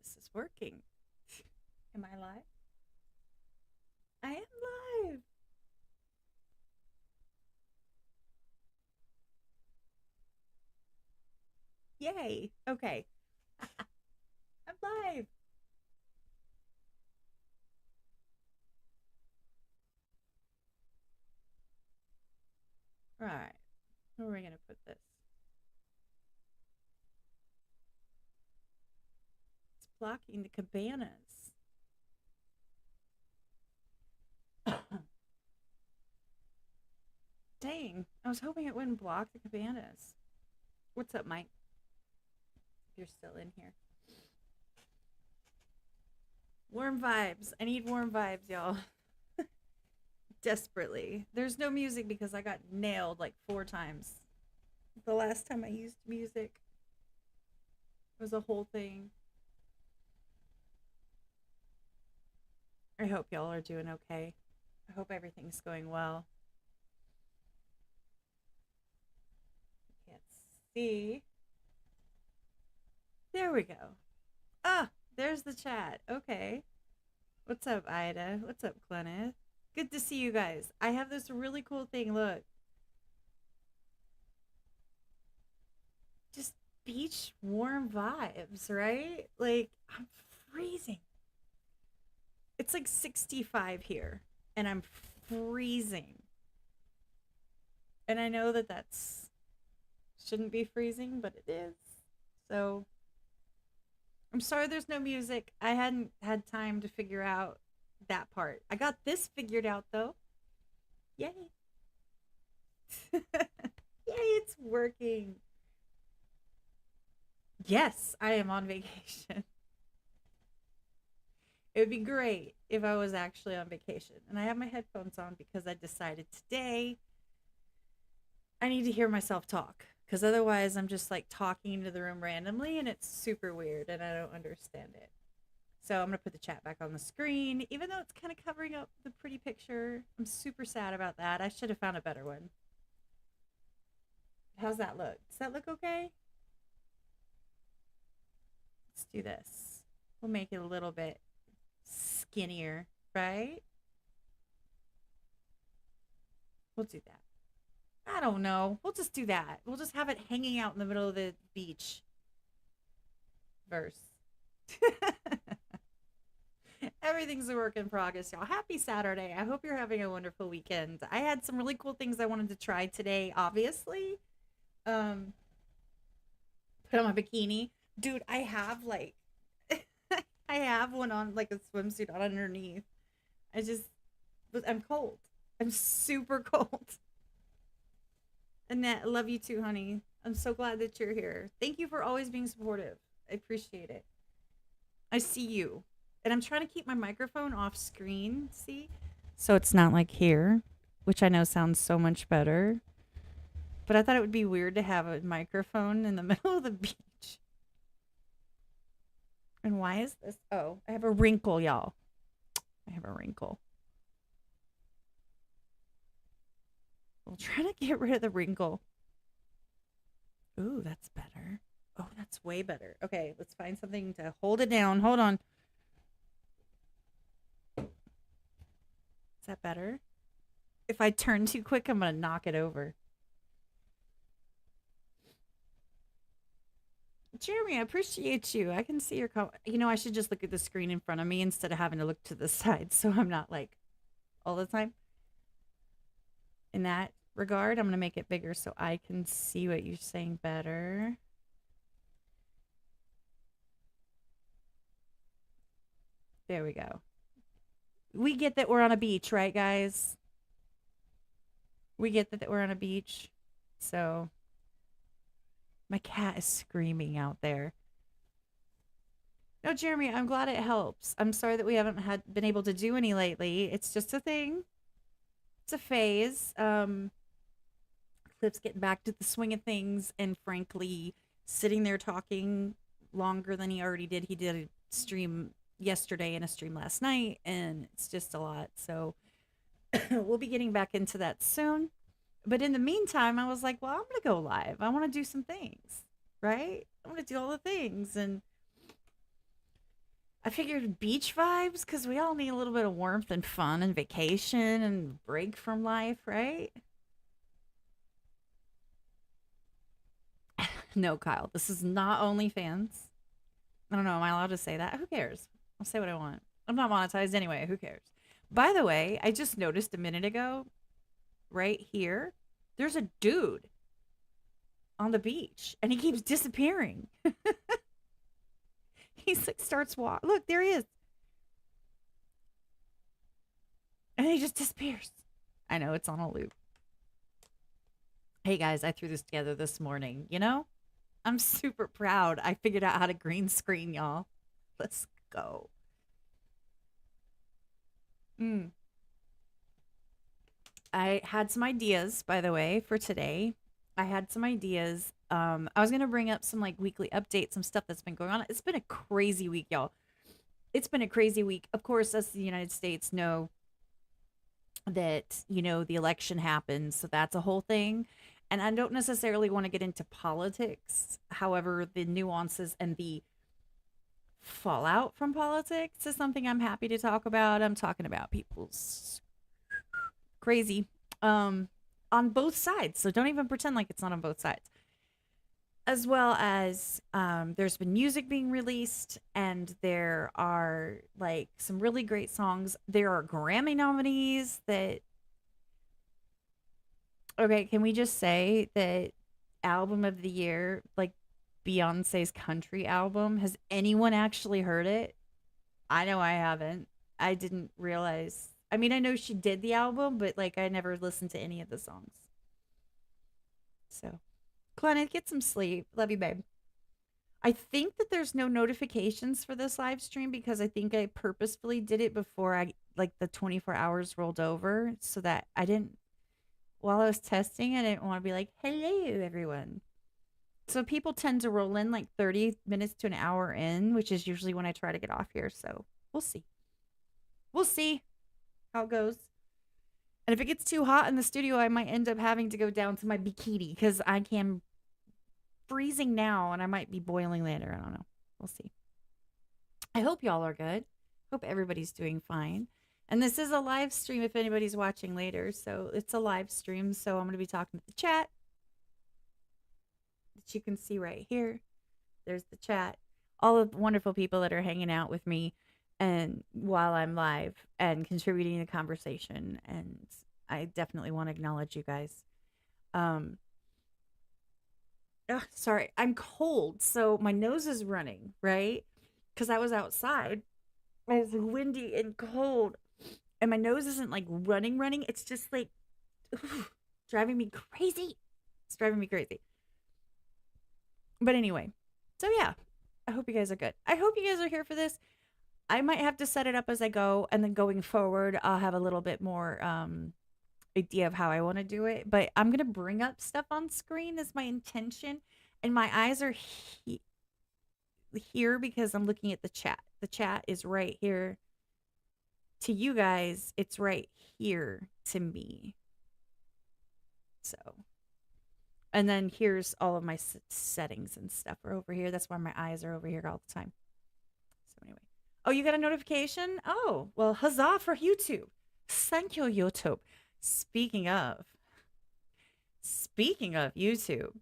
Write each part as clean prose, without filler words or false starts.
this is working. Am I live? I am live. Yay. Okay. I'm live. All right. Where are we going to put this? It's blocking the cabanas. Dang. I was hoping it wouldn't block the cabanas. What's up, Mike? If you're still in here. Warm vibes. I need warm vibes, y'all. Desperately. There's no music because I got nailed like 4 times. The last time I used music was a whole thing. I hope y'all are doing okay. I hope everything's going well. Can't see. There we go. Ah, there's the chat. Okay. What's up, Ida? What's up, Gleneth? Good to see you guys. I have this really cool thing. Look. Just beach warm vibes, right? Like, I'm freezing. It's like 65 here, and I'm freezing. And I know that that's shouldn't be freezing, but it is. So I'm sorry there's no music. I hadn't had time to figure out that part. I got this figured out though. Yay. Yay, it's working. Yes, I am on vacation. It would be great if I was actually on vacation. And I have my headphones on because I decided today I need to hear myself talk. Because otherwise, I'm just like talking into the room randomly and it's super weird and I don't understand it. So I'm going to put the chat back on the screen, even though it's kind of covering up the pretty picture. I'm super sad about that. I should have found a better one. How's that look? Does that look okay? Let's do this. We'll make it a little bit skinnier, right? We'll do that. I don't know. We'll just do that. We'll just have it hanging out in the middle of the beach. Verse. Everything's a work in progress, y'all. Happy Saturday. I hope you're having a wonderful weekend. I had some really cool things I wanted to try today, obviously. Um, put on my bikini. Dude, I have like I have one on like a swimsuit on underneath. I just I'm cold. I'm super cold. Annette, I love you too, honey. I'm so glad that you're here. Thank you for always being supportive. I appreciate it. I see you. And I'm trying to keep my microphone off screen, see? So it's not like here, which I know sounds so much better. But I thought it would be weird to have a microphone in the middle of the beach. And why is this? Oh, I have a wrinkle, y'all. I have a wrinkle. We'll try to get rid of the wrinkle. Ooh, that's better. Oh, that's way better. Okay, let's find something to hold it down. Hold on. Is that better? If I turn too quick, I'm going to knock it over. Jeremy, I appreciate you. I can see your you know, I should just look at the screen in front of me instead of having to look to the side so I'm not like all the time. In that regard, I'm going to make it bigger so I can see what you're saying better. There we go. We get that we're on a beach, right, guys? We get that we're on a beach. So my cat is screaming out there. No, Jeremy, I'm glad it helps. I'm sorry that we haven't been able to do any lately. It's just a thing. It's a phase. Clip's getting back to the swing of things, and frankly, sitting there talking longer than he already did. He did a stream yesterday and a stream last night, and it's just a lot. So we'll be getting back into that soon. But in the meantime, I was like, well, I'm going to go live. I want to do some things, right? I want to do all the things. And I figured beach vibes because we all need a little bit of warmth and fun and vacation and break from life, right? No, Kyle, this is not OnlyFans. I don't know. Am I allowed to say that? Who cares? I'll say what I want. I'm not monetized anyway. Who cares? By the way, I just noticed a minute ago, right here, there's a dude on the beach and he keeps disappearing. He's like, starts walk. Look, there he is. And he just disappears. I know it's on a loop. Hey guys, I threw this together this morning. You know, I'm super proud. I figured out how to green screen, y'all. Let's go. Mm. I had some ideas, by the way, for today. I had some ideas. I was gonna bring up some like weekly updates, some stuff that's been going on. It's been a crazy week, y'all. It's been a crazy week. Of course, us the United States know that, the election happened, so that's a whole thing. And I don't necessarily want to get into politics. However, the nuances and the fallout from politics is something I'm happy to talk about. I'm talking about people's crazy on both sides. So don't even pretend like it's not on both sides. As well as there's been music being released, and there are like some really great songs. There are Grammy nominees that, okay, can we just say that album of the year, like Beyonce's country album, has anyone actually heard it? I know I haven't. I didn't realize. I mean, I know she did the album, but like I never listened to any of the songs. So, Glenna, get some sleep. Love you, babe. I think that there's no notifications for this live stream because I think I purposefully did it before I like the 24 hours rolled over so that I didn't, while I was testing, I didn't want to be like, hello, everyone. So people tend to roll in like 30 minutes to an hour in, which is usually when I try to get off here. So we'll see. We'll see how it goes. And if it gets too hot in the studio, I might end up having to go down to my bikini because I can freezing now and I might be boiling later. I don't know. We'll see. I hope y'all are good. Hope everybody's doing fine. And this is a live stream if anybody's watching later. So it's a live stream. So I'm going to be talking to the chat that you can see right here. There's the chat. All of the wonderful people that are hanging out with me and while I'm live and contributing to the conversation. And I definitely want to acknowledge you guys. Sorry, I'm cold, so my nose is running, right? Because I was outside. It's windy and cold, and my nose isn't like running. It's just like driving me crazy. It's driving me crazy. But anyway, so yeah, I hope you guys are good. I hope you guys are here for this. I might have to set it up as I go, and then going forward, I'll have a little bit more idea of how I want to do it. But I'm gonna bring up stuff on screen as my intention, and my eyes are here because I'm looking at the chat. The chat is right here to you guys. It's right here to me. So, and then here's all of my settings and stuff are over here. That's why my eyes are over here all the time. So anyway, oh, you got a notification? Oh, well, huzzah for YouTube. Thank you, YouTube. Speaking of YouTube,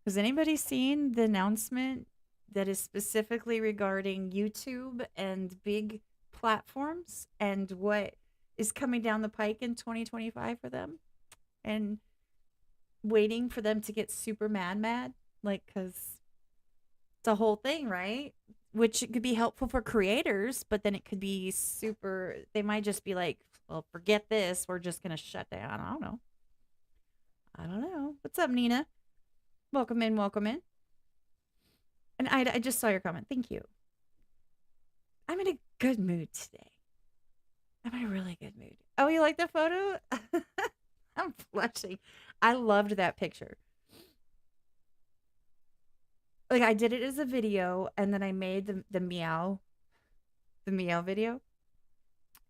has anybody seen the announcement that is specifically regarding YouTube and big platforms and what is coming down the pike in 2025 for them? And waiting for them to get super mad, like, because it's a whole thing, right? Which it could be helpful for creators, but then it could be super, they might just be like, well, forget this. We're just going to shut down. I don't know. What's up, Nina? Welcome in. And I just saw your comment. Thank you. I'm in a good mood today. I'm in a really good mood. Oh, you like the photo? I'm blushing. I loved that picture. Like, I did it as a video, and then I made the meow video.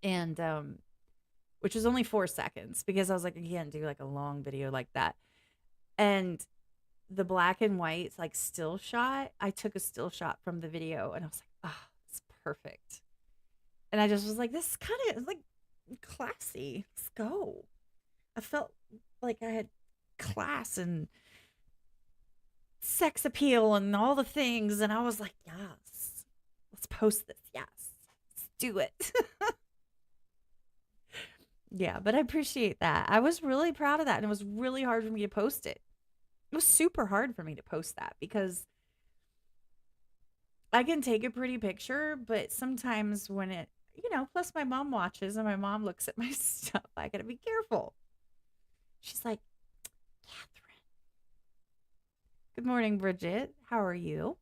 And which was only 4 seconds because I was like, I can't do like a long video like that. And the black and white like still shot, I took a still shot from the video and I was like, oh, it's perfect. And I just was like, this is kind of like classy. Let's go. I felt like I had class and sex appeal and all the things. And I was like, yes, let's post this. Yes, let's do it. Yeah, but I appreciate that. I was really proud of that. And it was really hard for me to post it. It was super hard for me to post that because I can take a pretty picture, but sometimes when it, plus my mom watches and my mom looks at my stuff, I gotta be careful. She's like, Catherine. Good morning, Bridget. How are you?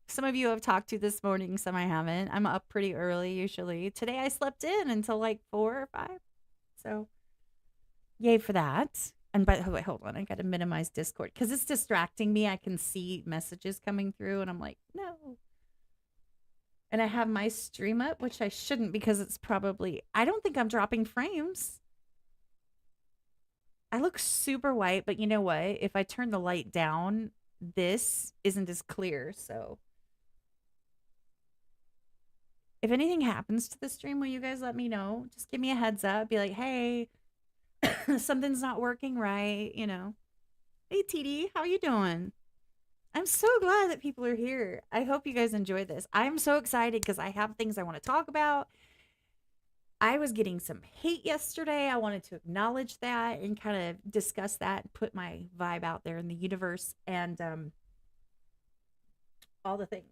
Some of you I've talked to this morning, some I haven't. I'm up pretty early usually. Today I slept in until like 4 or 5. So, yay for that. And by the way, hold on, I got to minimize Discord because it's distracting me. I can see messages coming through, and I'm like, no. And I have my stream up, which I shouldn't because it's probably, I don't think I'm dropping frames. I look super white, but you know what? If I turn the light down, this isn't as clear. So if anything happens to the stream, will you guys let me know? Just give me a heads up. Be like, hey, something's not working right, Hey, TD, how you doing? I'm so glad that people are here. I hope you guys enjoy this. I'm so excited because I have things I want to talk about. I was getting some hate yesterday. I wanted to acknowledge that and kind of discuss that and put my vibe out there in the universe and all the things.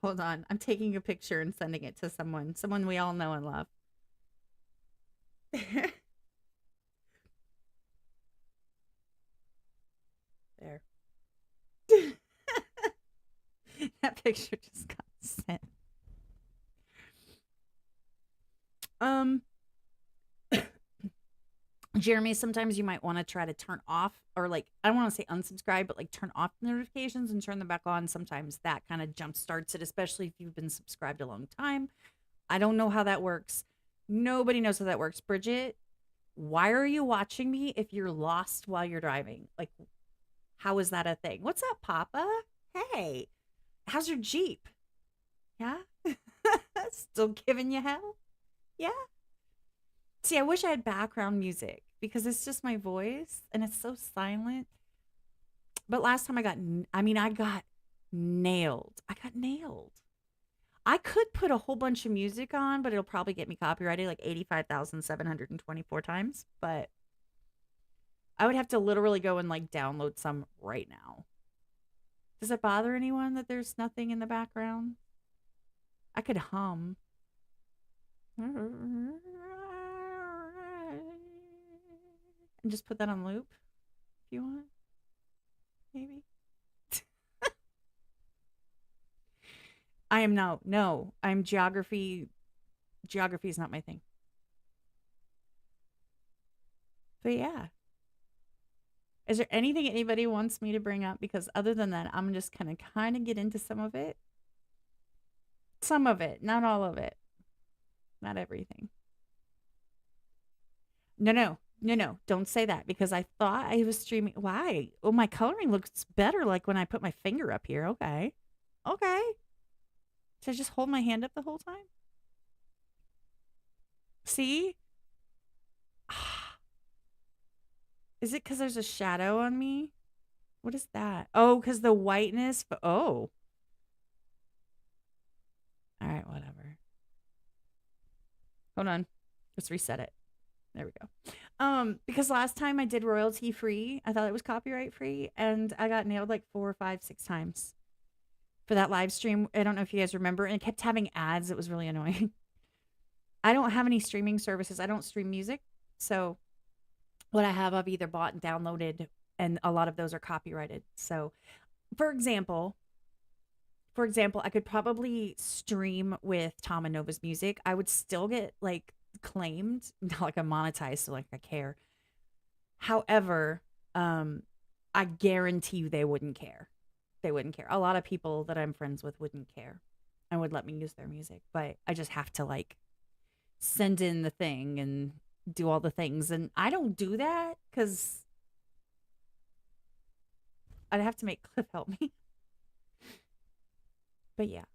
Hold on. I'm taking a picture and sending it to someone we all know and love. There. That picture just got sent. Jeremy, sometimes you might want to try to turn off or like I don't want to say unsubscribe, but like turn off notifications and turn them back on. Sometimes that kind of jump starts it, especially if you've been subscribed a long time. I don't know how that works. Nobody knows how that works. Bridget, why are you watching me if you're lost while you're driving? Like, how is that a thing? What's up, Papa? Hey, how's your Jeep? Yeah? Still giving you hell? Yeah? See, I wish I had background music because it's just my voice and it's so silent. But last time I got nailed. I got nailed. I could put a whole bunch of music on, but it'll probably get me copyrighted like 85,724 times. But I would have to literally go and like download some right now. Does it bother anyone that there's nothing in the background? I could hum. And just put that on loop if you want. Maybe. I am no. I'm geography. Geography is not my thing. But yeah. Is there anything anybody wants me to bring up? Because other than that, I'm just gonna kind of get into some of it. Some of it, not all of it. Not everything. No. Don't say that because I thought I was streaming. Why? Oh, my coloring looks better like when I put my finger up here. Okay. Okay. Should I just hold my hand up the whole time? See? Is it because there's a shadow on me? What is that? Oh, because the whiteness. Oh. All right, whatever. Hold on. Let's reset it. There we go. Because last time I did royalty free, I thought it was copyright free, and I got nailed like 4 or 5, 6 times for that live stream. I don't know if you guys remember, and it kept having ads. It was really annoying. I don't have any streaming services. I don't stream music, so what I have, I've either bought and downloaded, and a lot of those are copyrighted. So, for example, I could probably stream with Tom and Nova's music. I would still get like claimed, not like I'm monetized, so like I care. However, I guarantee you they wouldn't care. They wouldn't care. A lot of people that I'm friends with wouldn't care and would let me use their music, but I just have to like send in the thing and do all the things. And I don't do that because I'd have to make Cliff help me. But yeah,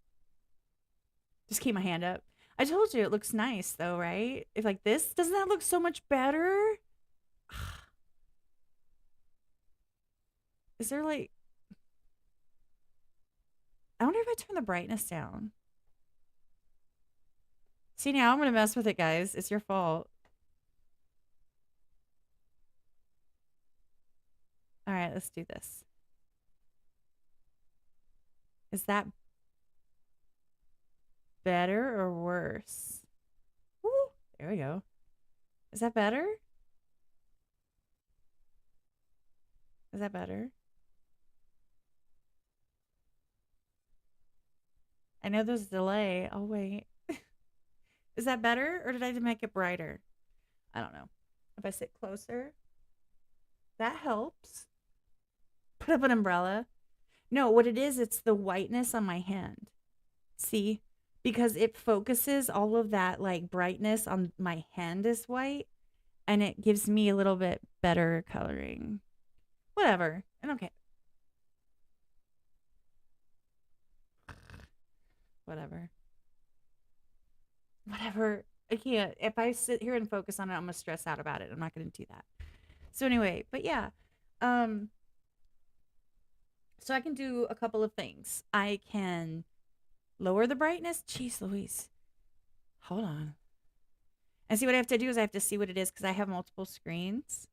just keep my hand up. I told you it looks nice though, right? If like this, doesn't that look so much better? Is there like, I wonder if I turn the brightness down. See, now I'm going to mess with it, guys. It's your fault. All right, let's do this. Is that better or worse? Woo, there we go. Is that better? Is that better? I know there's a delay. I'll wait. Is that better or did I make it brighter? I don't know. If I sit closer, that helps. Put up an umbrella. No, what it is, it's the whiteness on my hand. See? Because it focuses all of that like brightness on my hand is white and it gives me a little bit better coloring. Whatever. I don't care. Whatever. Whatever. I can't. If I sit here and focus on it, I'm gonna stress out about it. I'm not gonna do that. So anyway, but yeah. Um, so I can do a couple of things. I can lower the brightness. Jeez Louise. Hold on. And see what I have to do is I have to see what it is because I have multiple screens.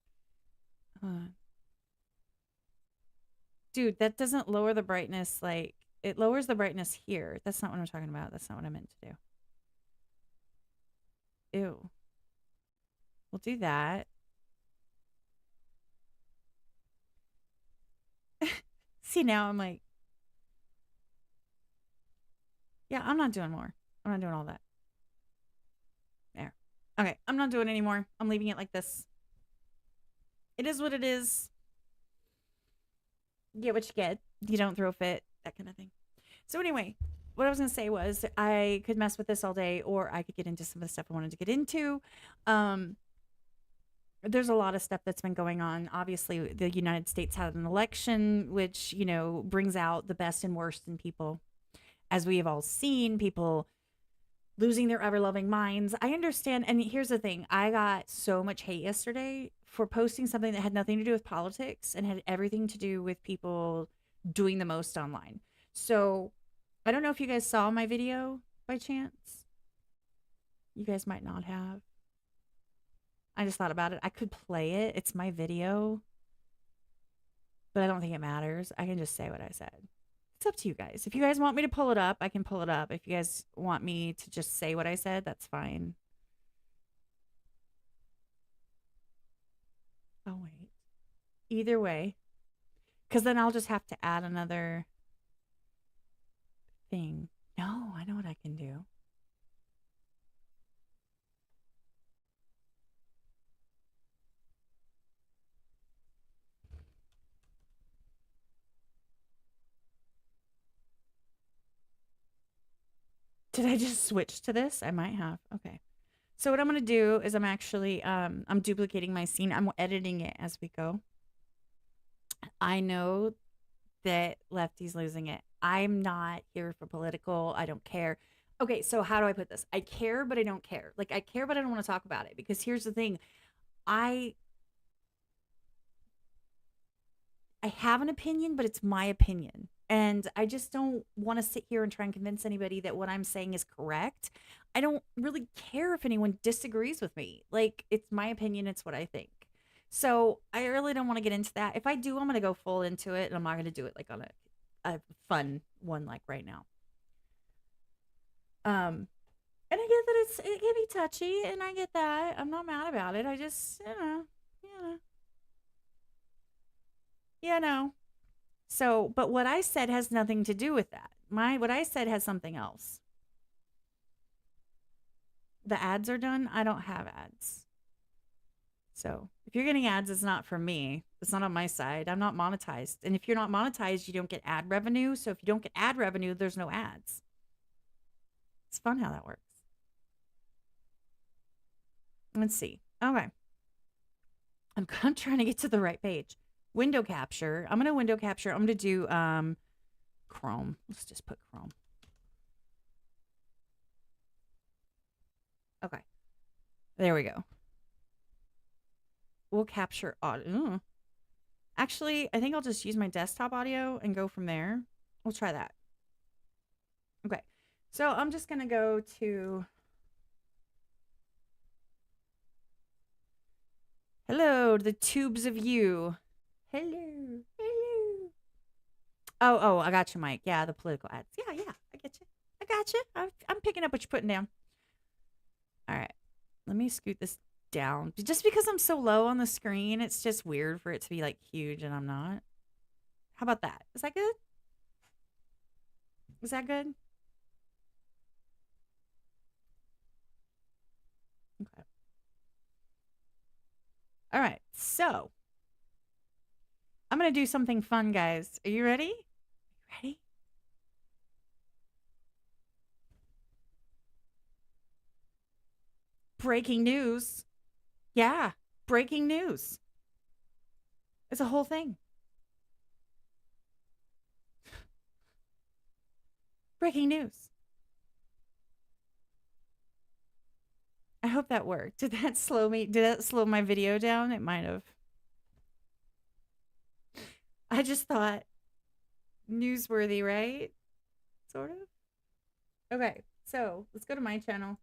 Dude, that doesn't lower the brightness like it lowers the brightness here. That's not what I'm talking about. That's not what I meant to do. Ew. We'll do that. See, now I'm like, yeah, I'm not doing more. I'm not doing all that. There. Okay, I'm not doing anymore. I'm leaving it like this. It is what it is. Get what you get. You don't throw a fit, that kind of thing. So anyway, what I was going to say was I could mess with this all day or I could get into some of the stuff I wanted to get into. There's a lot of stuff that's been going on. Obviously, the United States had an election, which, you know, brings out the best and worst in people. As we have all seen, people losing their ever loving minds. I understand. And here's the thing, I got so much hate yesterday for posting something that had nothing to do with politics and had everything to do with people doing the most online. So I don't know if you guys saw my video by chance. You guys might not have. I just thought about it. I could play it. It's my video. But I don't think it matters. I can just say what I said. It's up to you guys. If you guys want me to pull it up, I can pull it up. If you guys want me to just say what I said, that's fine. Oh, wait. Either way. Because then I'll just have to add another thing. No, I know what I can do. Did I just switch to this? I might have. Okay. So what I'm going to do is I'm actually, I'm duplicating my scene. I'm editing it as we go. I know that Lefty's losing it. I'm not here for political. I don't care. Okay, so how do I put this? I care, but I don't care. Like I care, but I don't want to talk about it because here's the thing. I I have an opinion, but it's my opinion. And I just don't want to sit here and try and convince anybody that what I'm saying is correct. I don't really care if anyone disagrees with me. Like, it's my opinion, it's what I think. So I really don't want to get into that. If I do, I'm going to go full into it, and I'm not going to do it like on a fun one like right now. And I get that it can be touchy, and I get that. I'm not mad about it. I just, you know. So, but what I said has nothing to do with that. What I said has something else. The ads are done. I don't have ads. So, if you're getting ads, it's not from me. It's not on my side. I'm not monetized. And if you're not monetized, you don't get ad revenue. So, if you don't get ad revenue, there's no ads. It's fun how that works. Let's see. Okay. I'm trying to get to the right page. window capture. I'm going to window capture. I'm going to do Chrome. Let's just put Chrome. Okay. There we go. We'll capture audio. Actually, I think I'll just use my desktop audio and go from there. We'll try that. Okay. So I'm just going to go to... Hello, the tubes of you. Hello. Hello. Oh, I got you, Mike. Yeah, the political ads. Yeah, I get you. I got you. I'm picking up what you're putting down. All right. Let me scoot this down. Just because I'm so low on the screen, it's just weird for it to be like huge and I'm not. How about that? Is that good? Is that good? Okay. All right. So I'm going to do something fun, guys. Are you ready? Ready? Breaking news. Yeah, breaking news. It's a whole thing. Breaking news. I hope that worked. Did that slow me? Did that slow my video down? It might have. I just thought newsworthy, right? Sort of. Okay, so let's go to my channel.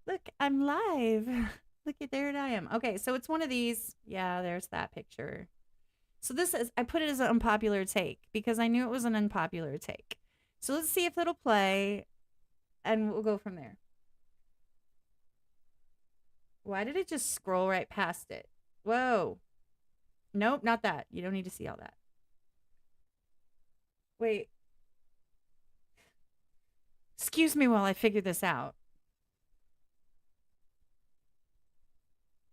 Look, I'm live. Look at there I am. Okay, so it's one of these. Yeah, there's that picture. So this is, I put it as an unpopular take because I knew it was an unpopular take. So let's see if it'll play and we'll go from there. Why did it just scroll right past it? Whoa. Nope, not that. You don't need to see all that. Wait. Excuse me while I figure this out.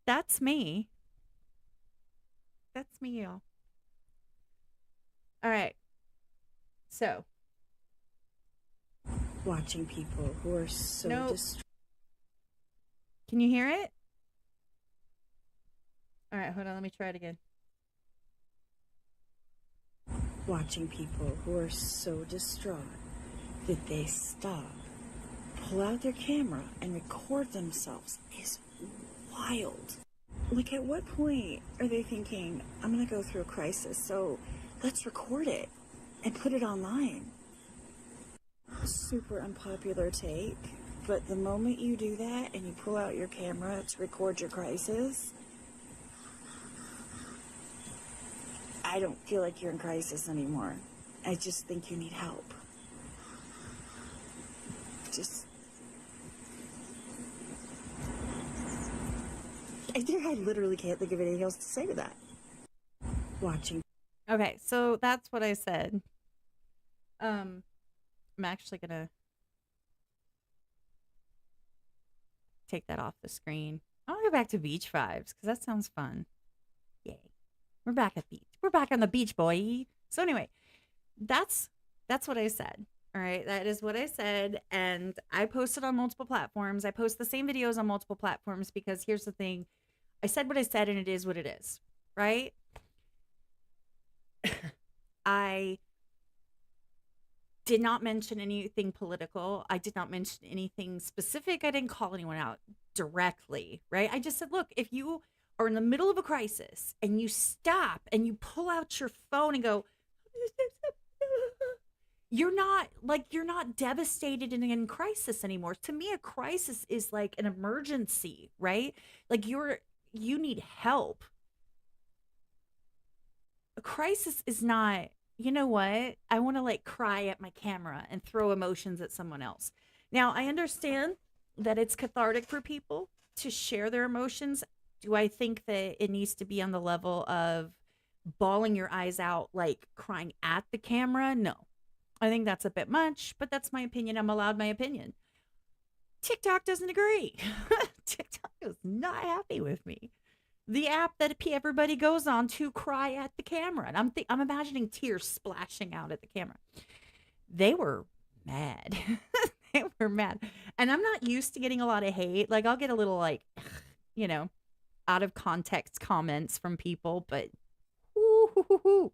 That's me. That's me, y'all. All right. So. Watching people who are so distracted. Can you hear it? All right, hold on. Let me try it again. Watching people who are so distraught that they stop, pull out their camera, and record themselves is wild. Like, at what point are they thinking, I'm going to go through a crisis, so let's record it and put it online? Super unpopular take, but the moment you do that and you pull out your camera to record your crisis, I don't feel like you're in crisis anymore. I just think you need help. I literally can't think of anything else to say to that. Watching. Okay, so that's what I said. I'm actually gonna take that off the screen. I want to go back to beach vibes because that sounds fun. Yay. We're back at beach. We're back on the beach, boy. So anyway, that's what I said. All right, that is what I said, and I posted on multiple platforms. I post the same videos on multiple platforms because here's the thing. I said what I said, and it is what it is, right? I did not mention anything political. I did not mention anything specific. I didn't call anyone out directly, right? I just said, look, if you are in the middle of a crisis and you stop and you pull out your phone and go, you're not devastated and in crisis anymore. To me, a crisis is like an emergency, right? Like you need help. A crisis is not, you know what? I want to like cry at my camera and throw emotions at someone else. Now, I understand that it's cathartic for people to share their emotions. Do I think that it needs to be on the level of bawling your eyes out, like crying at the camera? No. I think that's a bit much, but that's my opinion. I'm allowed my opinion. TikTok doesn't agree. TikTok is not happy with me. The app that everybody goes on to cry at the camera. And I'm imagining tears splashing out at the camera. They were mad. We're mad. And I'm not used to getting a lot of hate. Like I'll get a little like, you know, out of context comments from people, but ooh,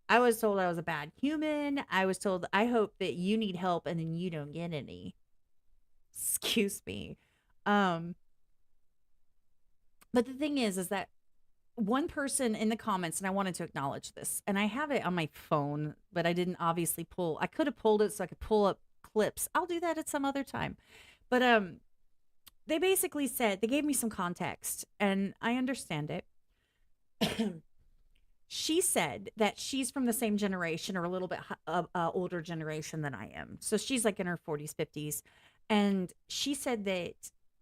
I was told I was a bad human. I was told I hope that you need help and then you don't get any. Excuse me. Um, but the thing is that one person in the comments, and I wanted to acknowledge this, and I have it on my phone, but I didn't obviously pull. I could have pulled it so I could pull up clips. I'll do that at some other time. But they basically said they gave me some context, and I understand it. She said that she's from the same generation or a little bit older generation than I am. So she's like in her 40s, 50s. And she said that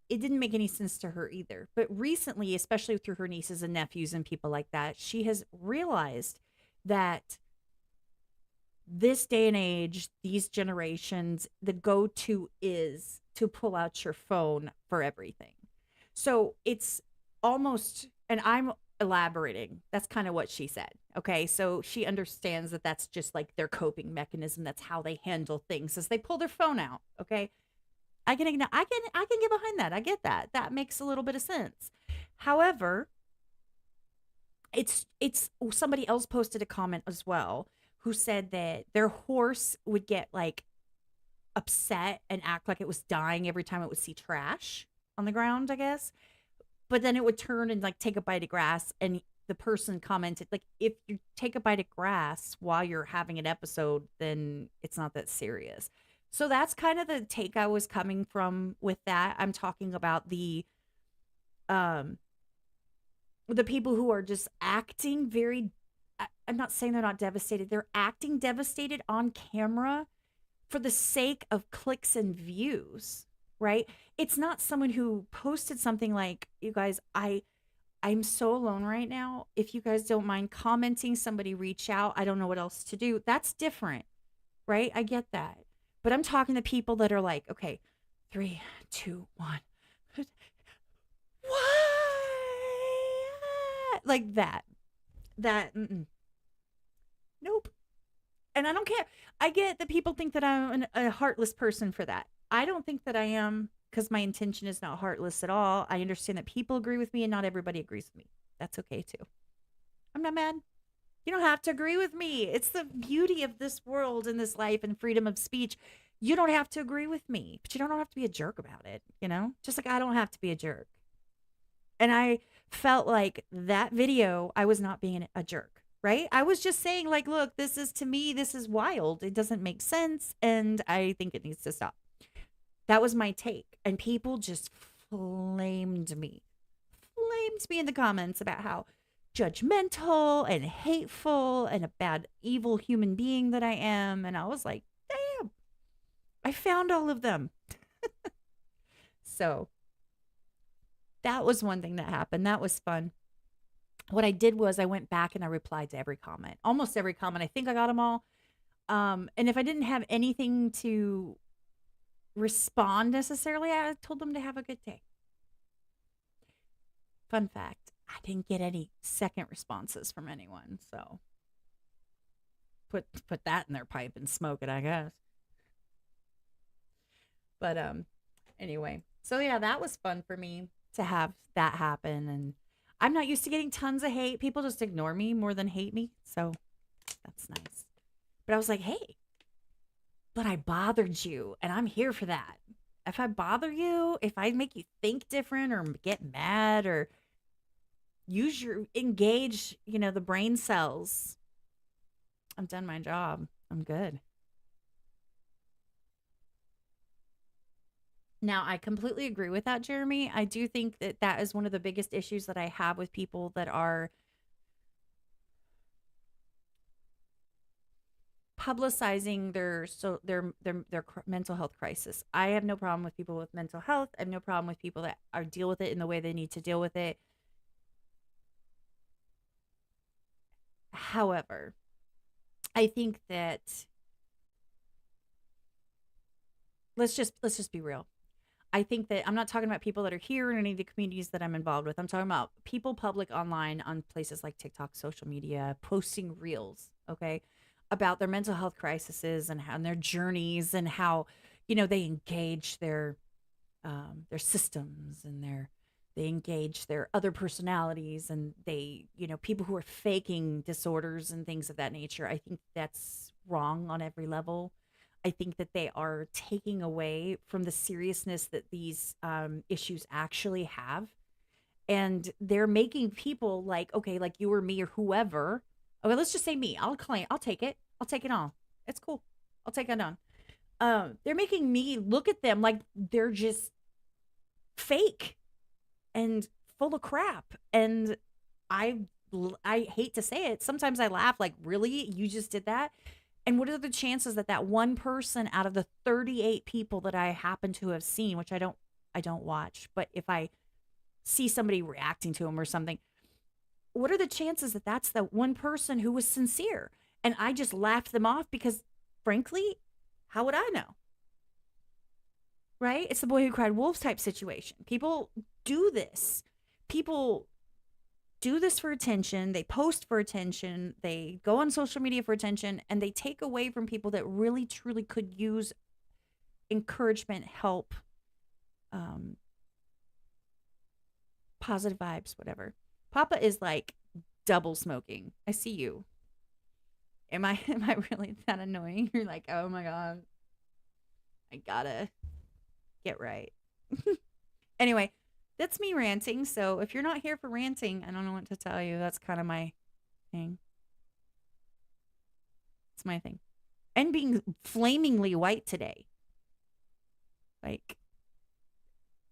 it didn't make any sense to her either. But recently, especially through her nieces and nephews and people like that, she has realized that this day and age, these generations, the go to is to pull out your phone for everything. So it's almost, and I'm elaborating. That's kind of what she said. Okay. So she understands that that's just like their coping mechanism. That's how they handle things as they pull their phone out. Okay. I can get behind that. I get that. That makes a little bit of sense. However, it's somebody else posted a comment as well who said that their horse would get like upset and act like it was dying every time it would see trash on the ground, I guess. But then it would turn and like take a bite of grass, and the person commented like, if you take a bite of grass while you're having an episode, then it's not that serious. So that's kind of the take I was coming from with that. I'm talking about um the people who are just acting very, I'm not saying they're not devastated. They're acting devastated on camera for the sake of clicks and views, right? It's not someone who posted something like, you guys, I'm so alone right now. If you guys don't mind commenting, somebody reach out. I don't know what else to do. That's different, right? I get that. But I'm talking to people that are like, okay, 3, 2, 1. What? Like that. Nope. And I don't care. I get that people think that a heartless person for that. I don't think that I am, because my intention is not heartless at all. I understand that people agree with me and not everybody agrees with me. That's okay too. I'm not mad. You don't have to agree with me. It's the beauty of this world and this life and freedom of speech. You don't have to agree with me, but you don't have to be a jerk about it, you know? Just like I don't have to be a jerk. And I felt like that video, I was not being a jerk, right? I was just saying, like, look, this is, to me, this is wild. It doesn't make sense. And I think it needs to stop. That was my take. And people just flamed me in the comments about how judgmental and hateful and a bad, evil human being that I am. And I was like, damn, I found all of them. So that was one thing that happened. That was fun. What I did was I went back and I replied to every comment, almost every comment. I think I got them all. And if I didn't have anything to respond necessarily, I told them to have a good day. Fun fact, I didn't get any second responses from anyone, so put that in their pipe and smoke it, I guess. But anyway, so yeah, that was fun for me to have that happen. And I'm not used to getting tons of hate. People just ignore me more than hate me, so that's nice. But I was like, hey, but I bothered you, and I'm here for that. If I bother you, if I make you think different or get mad or engage, the brain cells, I've done my job. I'm good. Now, I completely agree with that, Jeremy. I do think that that is one of the biggest issues that I have with people that are publicizing their mental health crisis. I have no problem with people with mental health. I have no problem with people that are deal with it in the way they need to deal with it. However, I think that let's just be real. I think that I'm not talking about people that are here in any of the communities that I'm involved with. I'm talking about people public online on places like TikTok, social media, posting reels, okay, about their mental health crises and how and their journeys and how, they engage their systems and they engage their other personalities, and people who are faking disorders and things of that nature. I think that's wrong on every level. I think that they are taking away from the seriousness that these issues actually have. And they're making people like, okay, like you or me or whoever. Okay, let's just say me. I'll take it. I'll take it on. It's cool. I'll take it on. They're making me look at them like they're just fake and full of crap. And I I hate to say it. Sometimes I laugh like, really? You just did that? And what are the chances that that one person out of the 38 people that I happen to have seen, which I don't watch, but if I see somebody reacting to him or something, what are the chances that that's the one person who was sincere? And I just laughed them off because, frankly, how would I know? Right? It's the boy who cried wolf type situation. People do this. People do this for attention. They post for attention. They go on social media for attention, and they take away from people that really, truly could use encouragement, help, um, positive vibes, whatever. Papa is like double smoking. I see you. Am I really that annoying? You're like, oh my god, I gotta get right. Anyway, that's me ranting. So if you're not here for ranting, I don't know what to tell you. That's kind of my thing. It's my thing. And being flamingly white today. Like,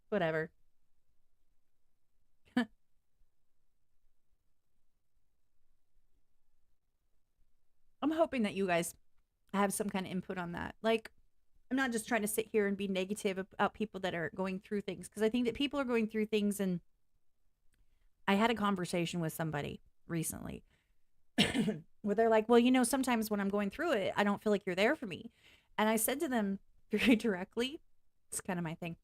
whatever. I'm hoping that you guys have some kind of input on that. Like, I'm not just trying to sit here and be negative about people that are going through things, because I think that people are going through things. And I had a conversation with somebody recently where they're like, well, sometimes when I'm going through it, I don't feel like you're there for me. And I said to them very directly, it's kind of my thing.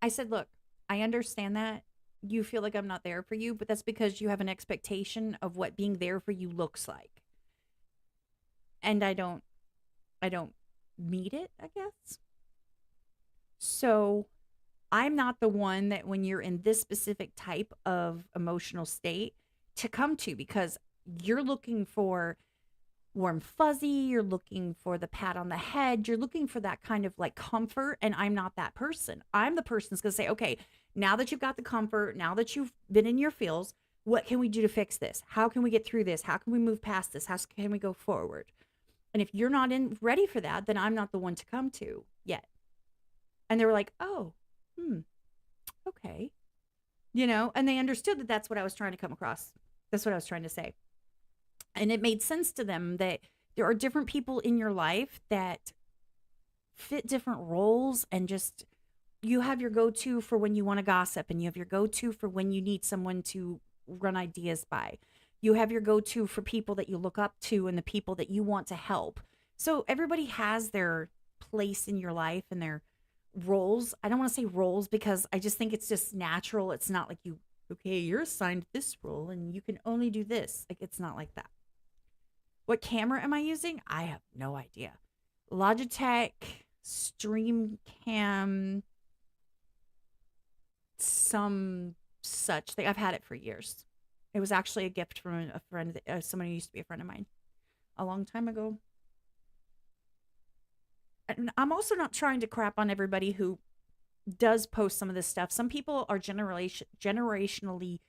I said, look, I understand that you feel like I'm not there for you, but that's because you have an expectation of what being there for you looks like. And I don't meet it, I guess. So I'm not the one that when you're in this specific type of emotional state to come to, because you're looking for warm fuzzy, you're looking for the pat on the head, you're looking for that kind of like comfort, and I'm not that person. I'm the person that's going to say, okay, now that you've got the comfort, now that you've been in your feels, what can we do to fix this? How can we get through this? How can we move past this? How can we go forward? And if you're not ready for that, then I'm not the one to come to yet. And they were like, oh, okay. And they understood that that's what I was trying to come across. That's what I was trying to say. And it made sense to them that there are different people in your life that fit different roles, and just you have your go-to for when you want to gossip, and you have your go-to for when you need someone to run ideas by. You have your go-to for people that you look up to and the people that you want to help. So everybody has their place in your life and their roles. I don't want to say roles because I just think it's just natural. It's not like okay, you're assigned this role and you can only do this. Like, it's not like that. What camera am I using? I have no idea. Logitech Stream Cam, some such thing. I've had it for years. It was actually a gift from a friend, someone who used to be a friend of mine a long time ago. And I'm also not trying to crap on everybody who does post some of this stuff. Some people are generationally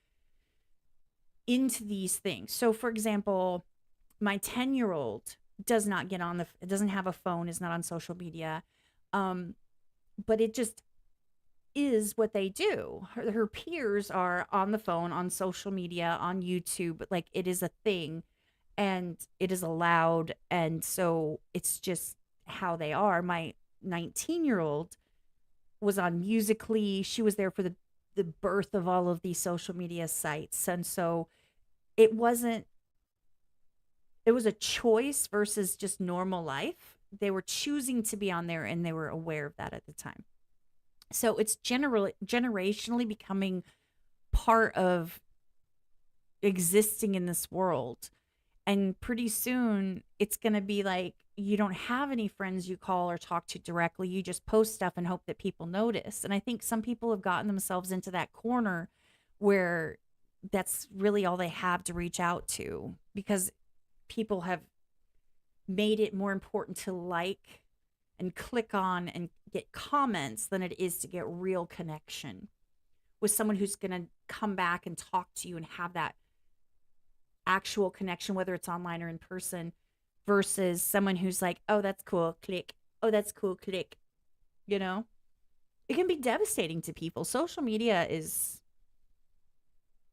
into these things. So, for example, my 10-year-old does not get on doesn't have a phone, is not on social media. But it just is what they do. Her peers are on the phone, on social media, on YouTube. Like, it is a thing and it is allowed. And so it's just how they are. My 19-year-old was on Musically. She was there for the birth of all of these social media sites. And so it was a choice versus just normal life. They were choosing to be on there, and they were aware of that at the time. So it's generationally becoming part of existing in this world. And pretty soon it's going to be like you don't have any friends you call or talk to directly. You just post stuff and hope that people notice. And I think some people have gotten themselves into that corner where that's really all they have to reach out to, because people have made it more important to like and click on and get comments than it is to get real connection with someone who's going to come back and talk to you and have that actual connection, whether it's online or in person, versus someone who's like, oh, that's cool, click. Oh, that's cool, click. You know, it can be devastating to people. Social media is,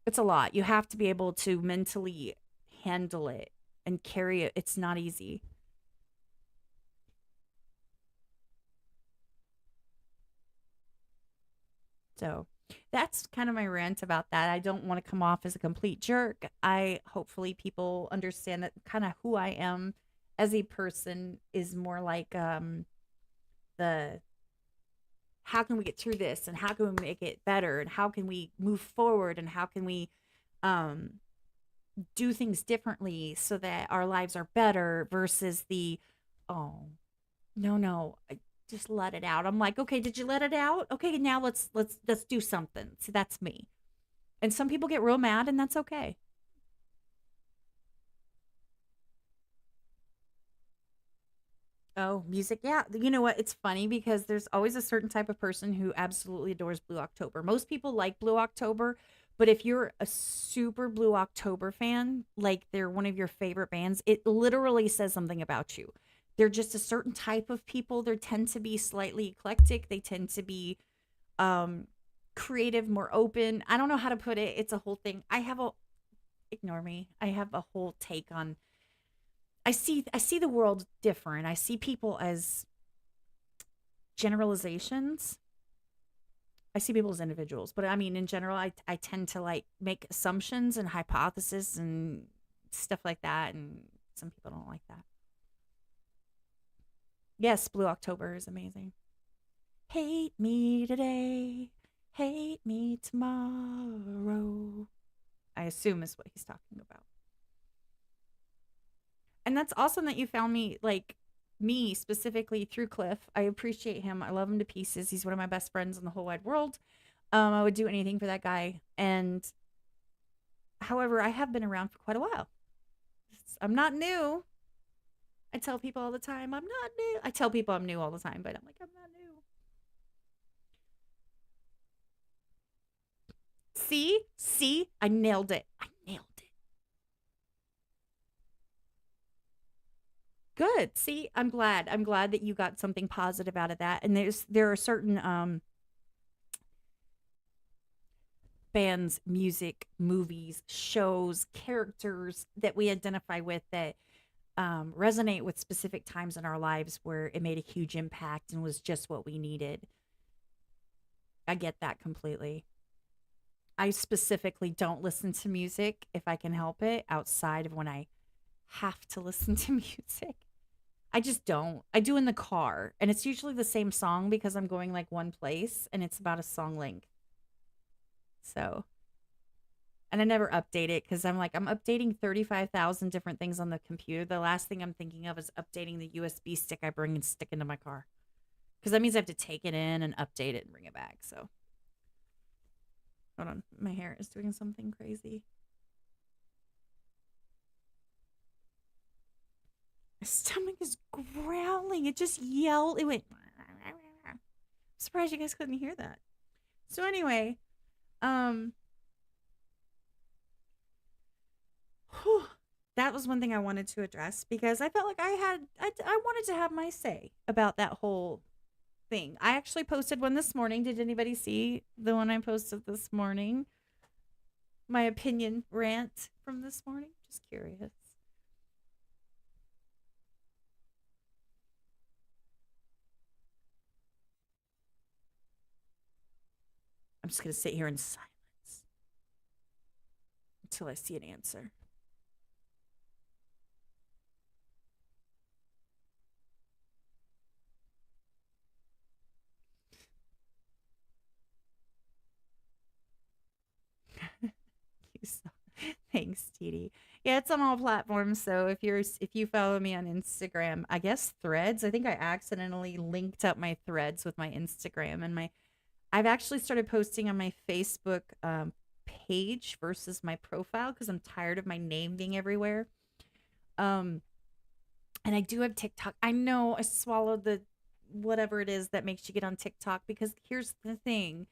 it's a lot. You have to be able to mentally handle it and carry it. It's not easy. So that's kind of my rant about that. I don't want to come off as a complete jerk. I hopefully people understand that kind of who I am as a person is more like the how can we get through this and how can we make it better and how can we move forward and how can we um do things differently so that our lives are better versus the oh no, just let it out. I'm like, okay, did you let it out? Okay, now let's do something. So that's me. And some people get real mad, and that's okay. Oh, music. Yeah. You know what? It's funny because there's always a certain type of person who absolutely adores Blue October. Most people like Blue October, but if you're a super Blue October fan, like they're one of your favorite bands, it literally says something about you. They're just a certain type of people. They tend to be slightly eclectic. They tend to be um creative, more open. I don't know how to put it. It's a whole thing. I have a ignore me. I have a whole take on I see the world different. I see people as generalizations. I see people as individuals, but I mean in general I tend to like make assumptions and hypotheses and stuff like that, and some people don't like that. Yes, Blue October is amazing. Hate me today, hate me tomorrow. I assume is what he's talking about. And that's awesome that you found me, like me specifically through Cliff. I appreciate him. I love him to pieces. He's one of my best friends in the whole wide world. I would do anything for that guy. And however, I have been around for quite a while. I'm not new. I tell people all the time, I'm not new. I tell people I'm new all the time, but I'm like, I'm not new. See, I nailed it. I nailed it. Good. See, I'm glad. I'm glad that you got something positive out of that. And there are certain bands, music, movies, shows, characters that we identify with that resonate with specific times in our lives where it made a huge impact and was just what we needed. I get that completely. I specifically don't listen to music if I can help it outside of when I have to listen to music. I just don't. I do in the car, and it's usually the same song because I'm going like one place and it's about a song length. So, and I never update it because I'm like, I'm updating 35,000 different things on the computer. The last thing I'm thinking of is updating the USB stick I bring and stick into my car because that means I have to take it in and update it and bring it back. So, hold on. My hair is doing something crazy. My stomach is growling. It just yelled. It went. I'm surprised you guys couldn't hear that. So anyway, um, whew, that was one thing I wanted to address because I felt like I wanted to have my say about that whole thing. I actually posted one this morning. Did anybody see the one I posted this morning? My opinion rant from this morning. Just curious. I'm just gonna sit here in silence until I see an answer. You saw. Thanks, TD. Yeah, it's on all platforms. So if you follow me on Instagram, I guess Threads. I think I accidentally linked up my Threads with my Instagram and my. I've actually started posting on my Facebook page versus my profile because I'm tired of my name being everywhere. Um, and I do have TikTok. I know I swallowed the whatever it is that makes you get on TikTok because here's the thing.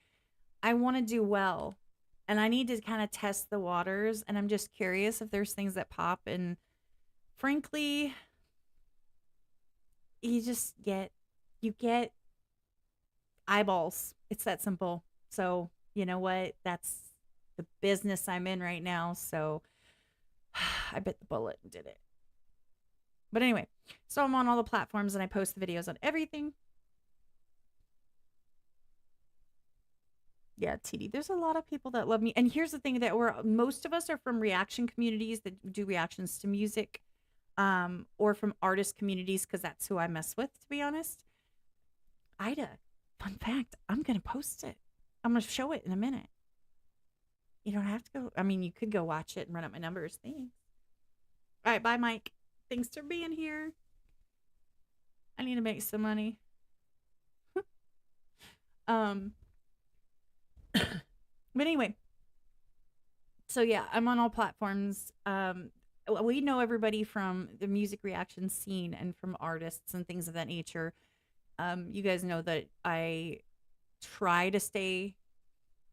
I want to do well and I need to kind of test the waters and I'm just curious if there's things that pop and frankly, you get eyeballs. It's that simple. So, you know what? That's the business I'm in right now. So, I bit the bullet and did it. But anyway, so I'm on all the platforms and I post the videos on everything. Yeah, TD. There's a lot of people that love me. And here's the thing that most of us are from reaction communities that do reactions to music, or from artist communities because that's who I mess with, to be honest. Ida, fun fact, I'm gonna post it. I'm gonna show it in a minute. You don't have to go. I mean, you could go watch it and run up my numbers. Thanks. All right, bye, Mike. Thanks for being here. I need to make some money. um, but anyway, so yeah, I'm on all platforms. We know everybody from the music reaction scene and from artists and things of that nature. You guys know that I try to stay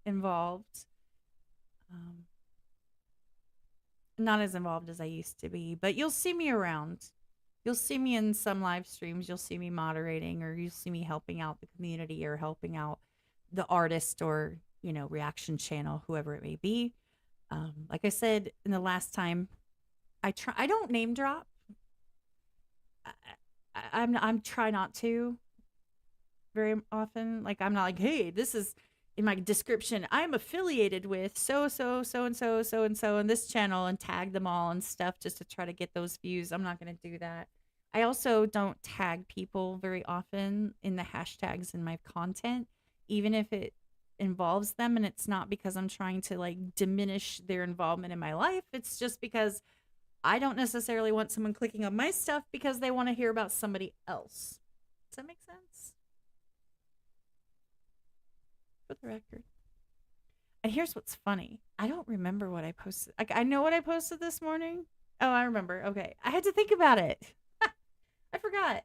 involved. Not as involved as I used to be, but you'll see me around. You'll see me in some live streams. You'll see me moderating, or you'll see me helping out the community or helping out the artist or, reaction channel, whoever it may be. Like I said in the last time, I don't name drop. I'm try not to very often. Like I'm not like, hey, this is in my description. I'm affiliated with so and so and this channel and tag them all and stuff just to try to get those views. I'm not going to do that. I also don't tag people very often in the hashtags in my content, even if it involves them, and it's not because I'm trying to like diminish their involvement in my life. It's just because I don't necessarily want someone clicking on my stuff because they want to hear about somebody else. Does that make sense? For the record. And here's what's funny. I don't remember what I posted. Like, I know what I posted this morning. Oh, I remember. Okay. I had to think about it. I forgot.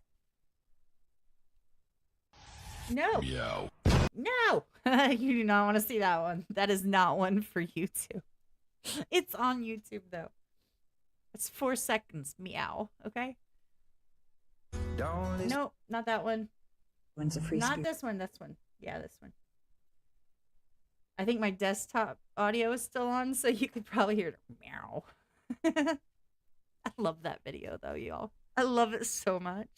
No. Meow. No. You do not want to see that one. That is not one for YouTube. It's on YouTube, though. It's 4 seconds. Meow. Okay? Nope. Not that one. When's a free Not this one. This one. Yeah, this one. I think my desktop audio is still on, so you could probably hear it. Meow. I love that video, though, y'all. I love it so much.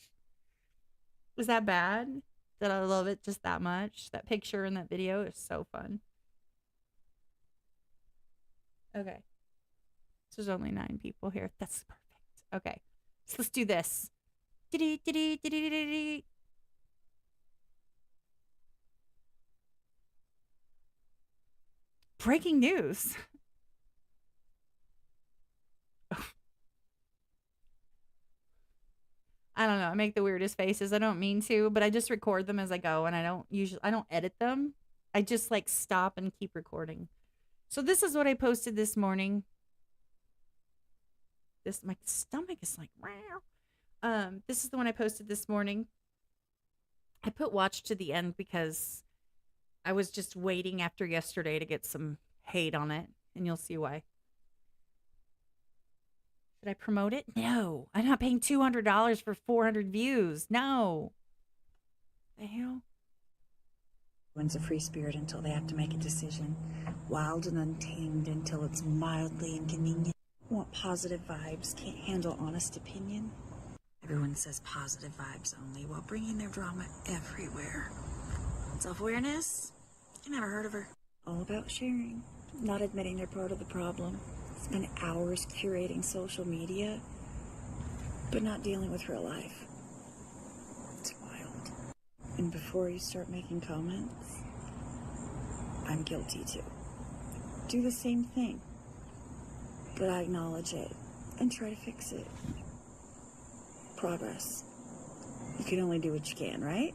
Was that bad? Did I love it just that much? That picture in that video is so fun. Okay. So there's only 9 people here. That's perfect. Okay. So let's do this. Breaking news. I don't know. I make the weirdest faces. I don't mean to, but I just record them as I go, and I don't edit them. I just like stop and keep recording. So this is what I posted this morning. My stomach is like, wow. This is the one I posted this morning. I put watch to the end because I was just waiting after yesterday to get some hate on it, and you'll see why. Should I promote it? No. I'm not paying $200 for 400 views. No. The hell? One's a free spirit until they have to make a decision. Wild and untamed until it's mildly inconvenient. Want positive vibes, can't handle honest opinion. Everyone says positive vibes only while bringing their drama everywhere. Self-awareness? I never heard of her. All about sharing, not admitting they're part of the problem. Spend hours curating social media, but not dealing with real life. It's wild. And before you start making comments, I'm guilty too. Do the same thing, but I acknowledge it. and try to fix it. Progress. You can only do what you can, right?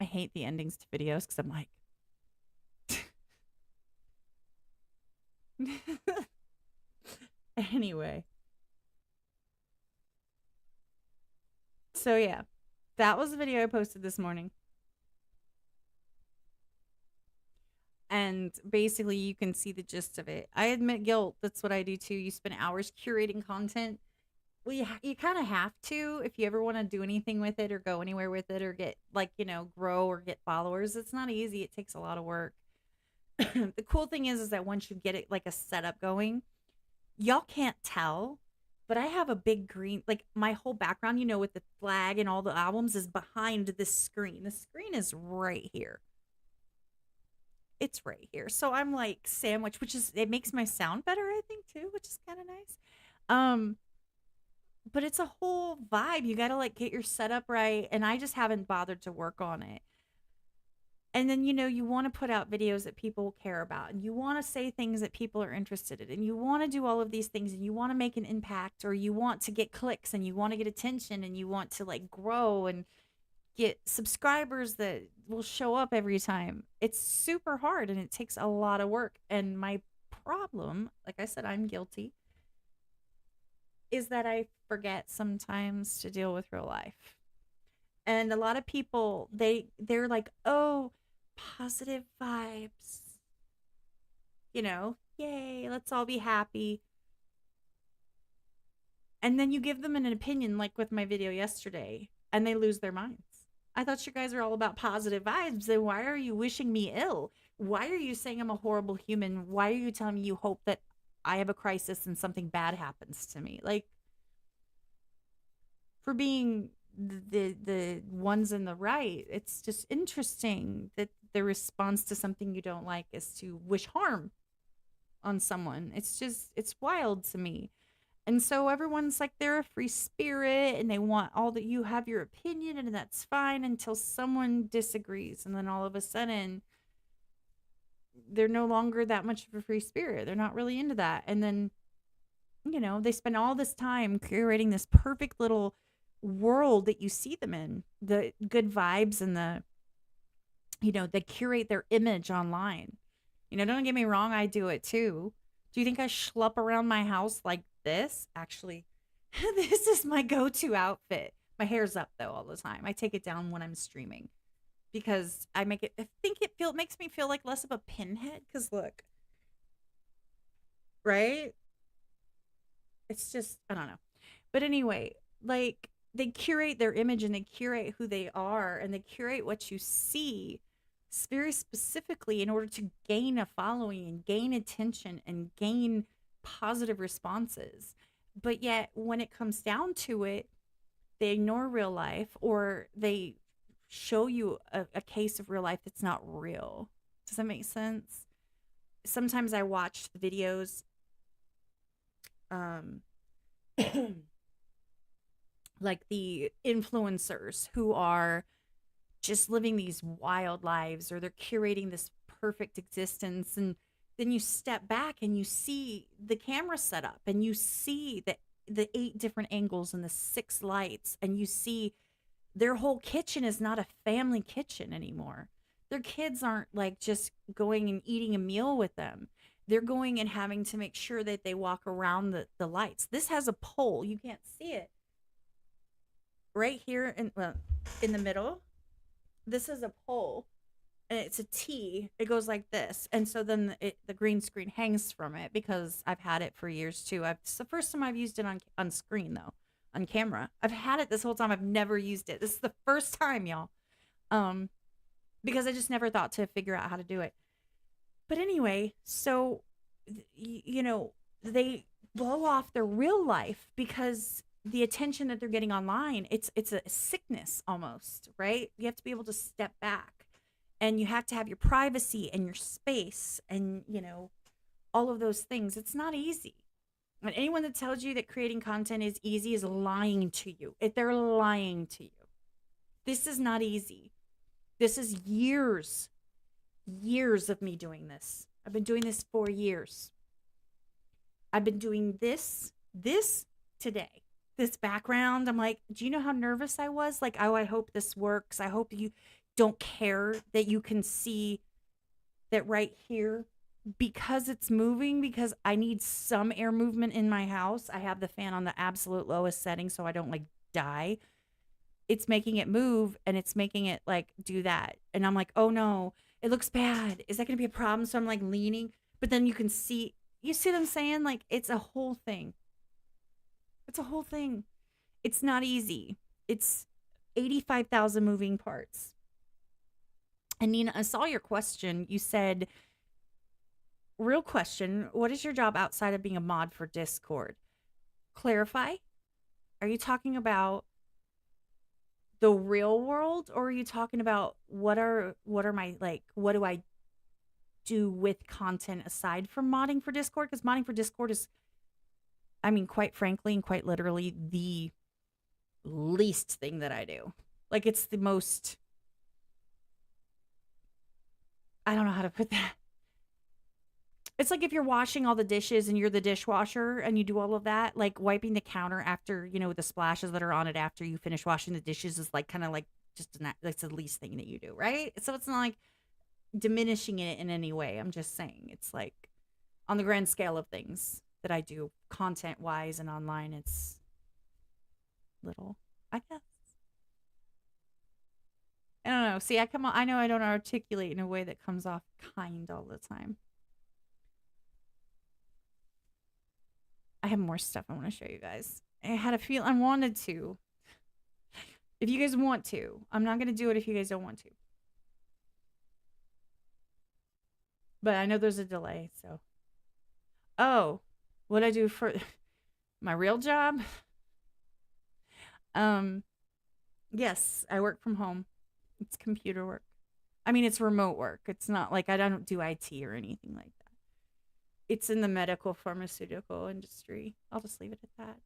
I hate the endings to videos because I'm like, anyway. So yeah, that was the video I posted this morning. And basically you can see the gist of it. I admit guilt. That's what I do too. You spend hours curating content. Well, you kind of have to if you ever want to do anything with it or go anywhere with it or get like, grow or get followers. It's not easy. It takes a lot of work. The cool thing is that once you get it like a setup going, y'all can't tell, but I have a big green, like my whole background, with the flag and all the albums is behind this screen. The screen is right here. It's right here. So I'm like sandwiched, it makes my sound better, I think, too, which is kind of nice. Um, but it's a whole vibe. You got to like get your setup right. And I just haven't bothered to work on it. And then, you want to put out videos that people care about and you want to say things that people are interested in and you want to do all of these things and you want to make an impact or you want to get clicks and you want to get attention and you want to like grow and get subscribers that will show up every time. It's super hard and it takes a lot of work. And my problem, like I said, I'm guilty, is that I forget sometimes to deal with real life. And a lot of people, they're like, "Oh, positive vibes. Yay, let's all be happy." And then you give them an opinion like with my video yesterday and they lose their minds. I thought you guys are all about positive vibes. Then why are you wishing me ill? Why are you saying I'm a horrible human? Why are you telling me you hope that I have a crisis and something bad happens to me? Like, for being the ones in the right, it's just interesting that the response to something you don't like is to wish harm on someone. It's wild to me. And so everyone's like they're a free spirit and they want all that you have your opinion and that's fine until someone disagrees and then all of a sudden they're no longer that much of a free spirit. They're not really into that. And then they spend all this time curating this perfect little world that you see them in, the good vibes and they curate their image online. Don't get me wrong, I do it too. Do you think I schlup around my house like this? Actually, this is my go-to outfit. My hair's up though all the time. I take it down when I'm streaming because I think it makes me feel like less of a pinhead cuz look. Right? It's just I don't know. But anyway, like they curate their image and they curate who they are and they curate what you see very specifically in order to gain a following and gain attention and gain positive responses. But yet, when it comes down to it, they ignore real life or they show you a case of real life that's not real. Does that make sense? Sometimes I watch the videos, um, like the influencers who are just living these wild lives or they're curating this perfect existence and then you step back and you see the camera setup and you see the 8 different angles and the 6 lights and you see their whole kitchen is not a family kitchen anymore. Their kids aren't like just going and eating a meal with them. They're going and having to make sure that they walk around the lights. This has a pole. You can't see it. Right here in the middle, this is a pole and it's a T. It goes like this. And so then the green screen hangs from it because I've had it for years too. It's the first time I've used it on screen though, on camera. I've had it this whole time. I've never used it. This is the first time, y'all. Because I just never thought to figure out how to do it. But anyway, so, they blow off their real life because the attention that they're getting online, it's a sickness almost, right? You have to be able to step back and you have to have your privacy and your space and, all of those things. It's not easy. And anyone that tells you that creating content is easy is lying to you. They're lying to you. This is not easy. This is years of me doing this. I've been doing this for years. I've been doing this today. This background. I'm like, do you know how nervous I was? Like, oh, I hope this works. I hope you don't care that you can see that right here because it's moving because I need some air movement in my house. I have the fan on the absolute lowest setting so I don't like die. It's making it move and it's making it like do that. And I'm like, oh no, it looks bad. Is that going to be a problem? So I'm like leaning, but then you see what I'm saying? Like it's a whole thing. It's a whole thing. It's not easy. It's 85,000 moving parts. And Nina, I saw your question. You said, real question, what is your job outside of being a mod for Discord? Clarify. Are you talking about the real world or are you talking about what are my like what do I do with content aside from modding for Discord? Because modding for Discord is, I mean, quite frankly and quite literally the least thing that I do. Like it's the most, I don't know how to put that. It's like if you're washing all the dishes and you're the dishwasher and you do all of that, like wiping the counter after, the splashes that are on it after you finish washing the dishes is like kind of like just that's the least thing that you do, right? So it's not like diminishing it in any way. I'm just saying it's like on the grand scale of things that I do content wise and online, it's little, I guess. I don't know. See, I know I don't articulate in a way that comes off kind all the time. I have more stuff I want to show you guys. I had a feel I wanted to. If you guys want to, I'm not going to do it if you guys don't want to. But I know there's a delay, so. Oh, what I do for my real job? Um, yes, I work from home. It's computer work. I mean, it's remote work. It's not like I don't do IT or anything like that. It's in the medical pharmaceutical industry. I'll just leave it at that.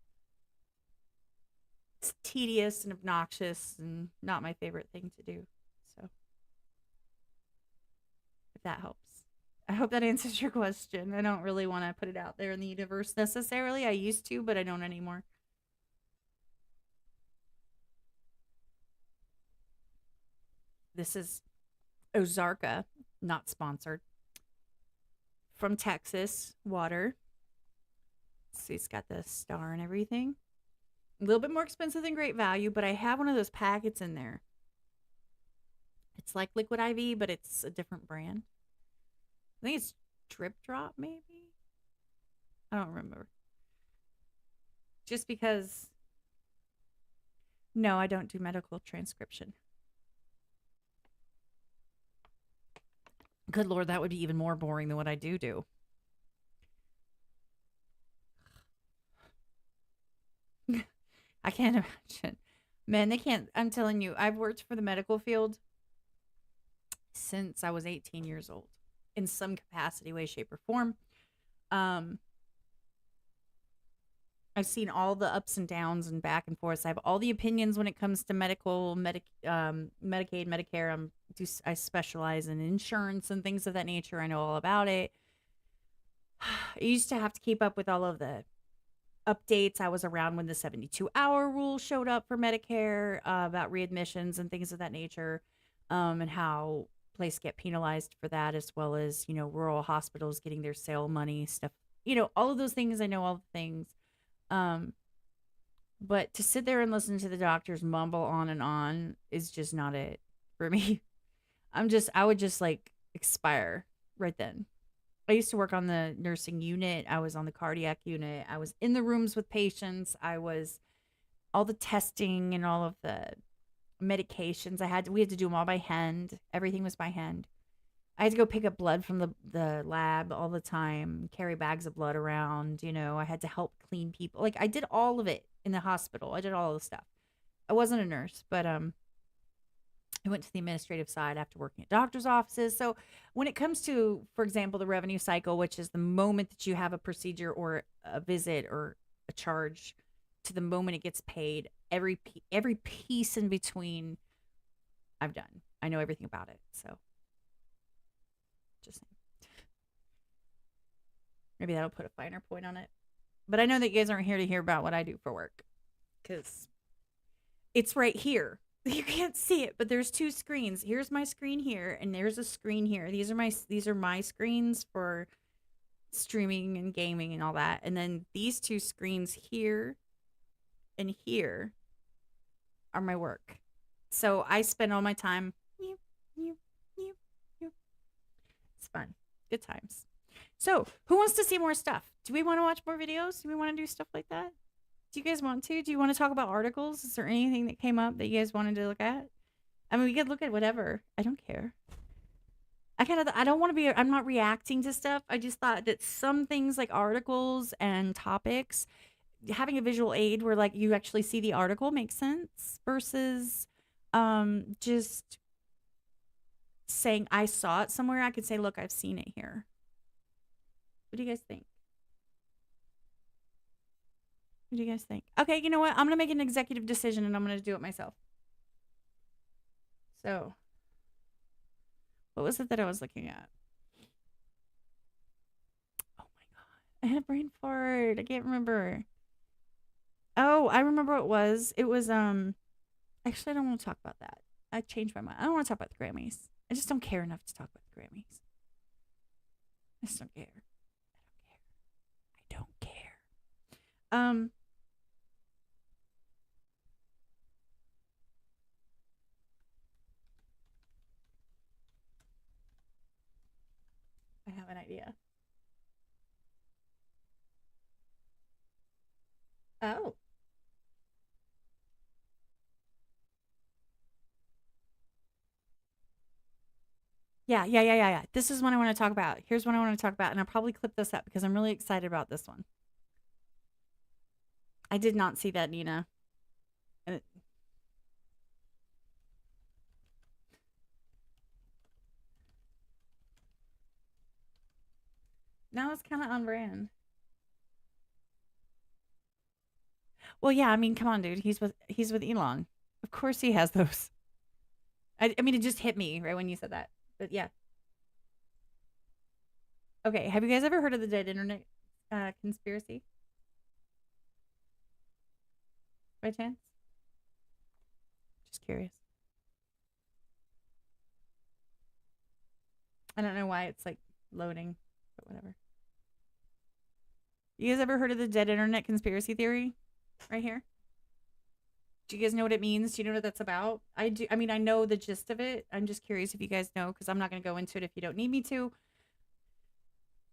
It's tedious and obnoxious and not my favorite thing to do. So, if that helps. I hope that answers your question. I don't really want to put it out there in the universe necessarily. I used to, but I don't anymore. This is Ozarka, not sponsored, from Texas water. See, it's got the star and everything. A little bit more expensive than Great Value, but I have one of those packets in there. It's like Liquid IV, but it's a different brand. I think it's Drip Drop, maybe? I don't remember. Just because. No, I don't do medical transcription. Good Lord, that would be even more boring than what I do. I can't imagine. Man, they can't. I'm telling you, I've worked for the medical field since I was 18 years old in some capacity, way, shape, or form. Um, I've seen all the ups and downs and back and forth. I have all the opinions when it comes to Medicaid, Medicare. I specialize in insurance and things of that nature. I know all about it. I used to have to keep up with all of the updates. I was around when the 72-hour rule showed up for Medicare, about readmissions and things of that nature, and how places get penalized for that, as well as, rural hospitals getting their sale money, stuff, all of those things. I know all the things. But to sit there and listen to the doctors mumble on and on is just not it for me. I would just like expire right then. I used to work on the nursing unit. I was on the cardiac unit. I was in the rooms with patients. I was all the testing and all of the medications. We had to do them all by hand. Everything was by hand. I had to go pick up blood from the lab all the time, carry bags of blood around. I had to help clean people. Like I did all of it in the hospital. I did all of the stuff. I wasn't a nurse, but I went to the administrative side after working at doctor's offices. So when it comes to, for example, the revenue cycle, which is the moment that you have a procedure or a visit or a charge to the moment it gets paid, every piece in between, I've done. I know everything about it. So just saying. Maybe that'll put a finer point on it. But I know that you guys aren't here to hear about what I do for work because it's right here. You can't see it, but there's two screens. Here's my screen here, and there's a screen here. These are my screens for streaming and gaming and all that. And then these two screens here and here are my work. So I spend all my time. It's fun. Good times. So, who wants to see more stuff? Do we want to watch more videos? Do we want to do stuff like that? Do you guys want to? Do you want to talk about articles? Is there anything that came up that you guys wanted to look at? I mean, we could look at whatever. I don't care. I don't want to be, I'm not reacting to stuff. I just thought that some things like articles and topics, having a visual aid where like you actually see the article makes sense versus just saying I saw it somewhere. I could say, look, I've seen it here. What do you guys think? What do you guys think? Okay, you know what? I'm going to make an executive decision and I'm going to do it myself. So, what was it that I was looking at? Oh my God. I had a brain fart. I can't remember. Oh, I remember what it was. It was, actually, I don't want to talk about that. I changed my mind. I don't want to talk about the Grammys. I just don't care enough to talk about the Grammys. I just don't care. I don't care. I have an idea. Oh. Yeah. This is what I want to talk about. Here's what I want to talk about. And I'll probably clip this up because I'm really excited about this one. I did not see that, Nina. And now it's kind of on brand. Well, yeah, I mean, come on, dude. He's with Elon. Of course he has those. I mean, it just hit me right when you said that. But yeah. Okay, have you guys ever heard of the dead internet conspiracy by chance? Just curious. I don't know why it's like loading, but whatever. You guys ever heard of the dead internet conspiracy theory right here? Do you guys know what it means? Do you know what that's about? I do. I mean, I know the gist of it. I'm just curious if you guys know because I'm not going to go into it if you don't need me to.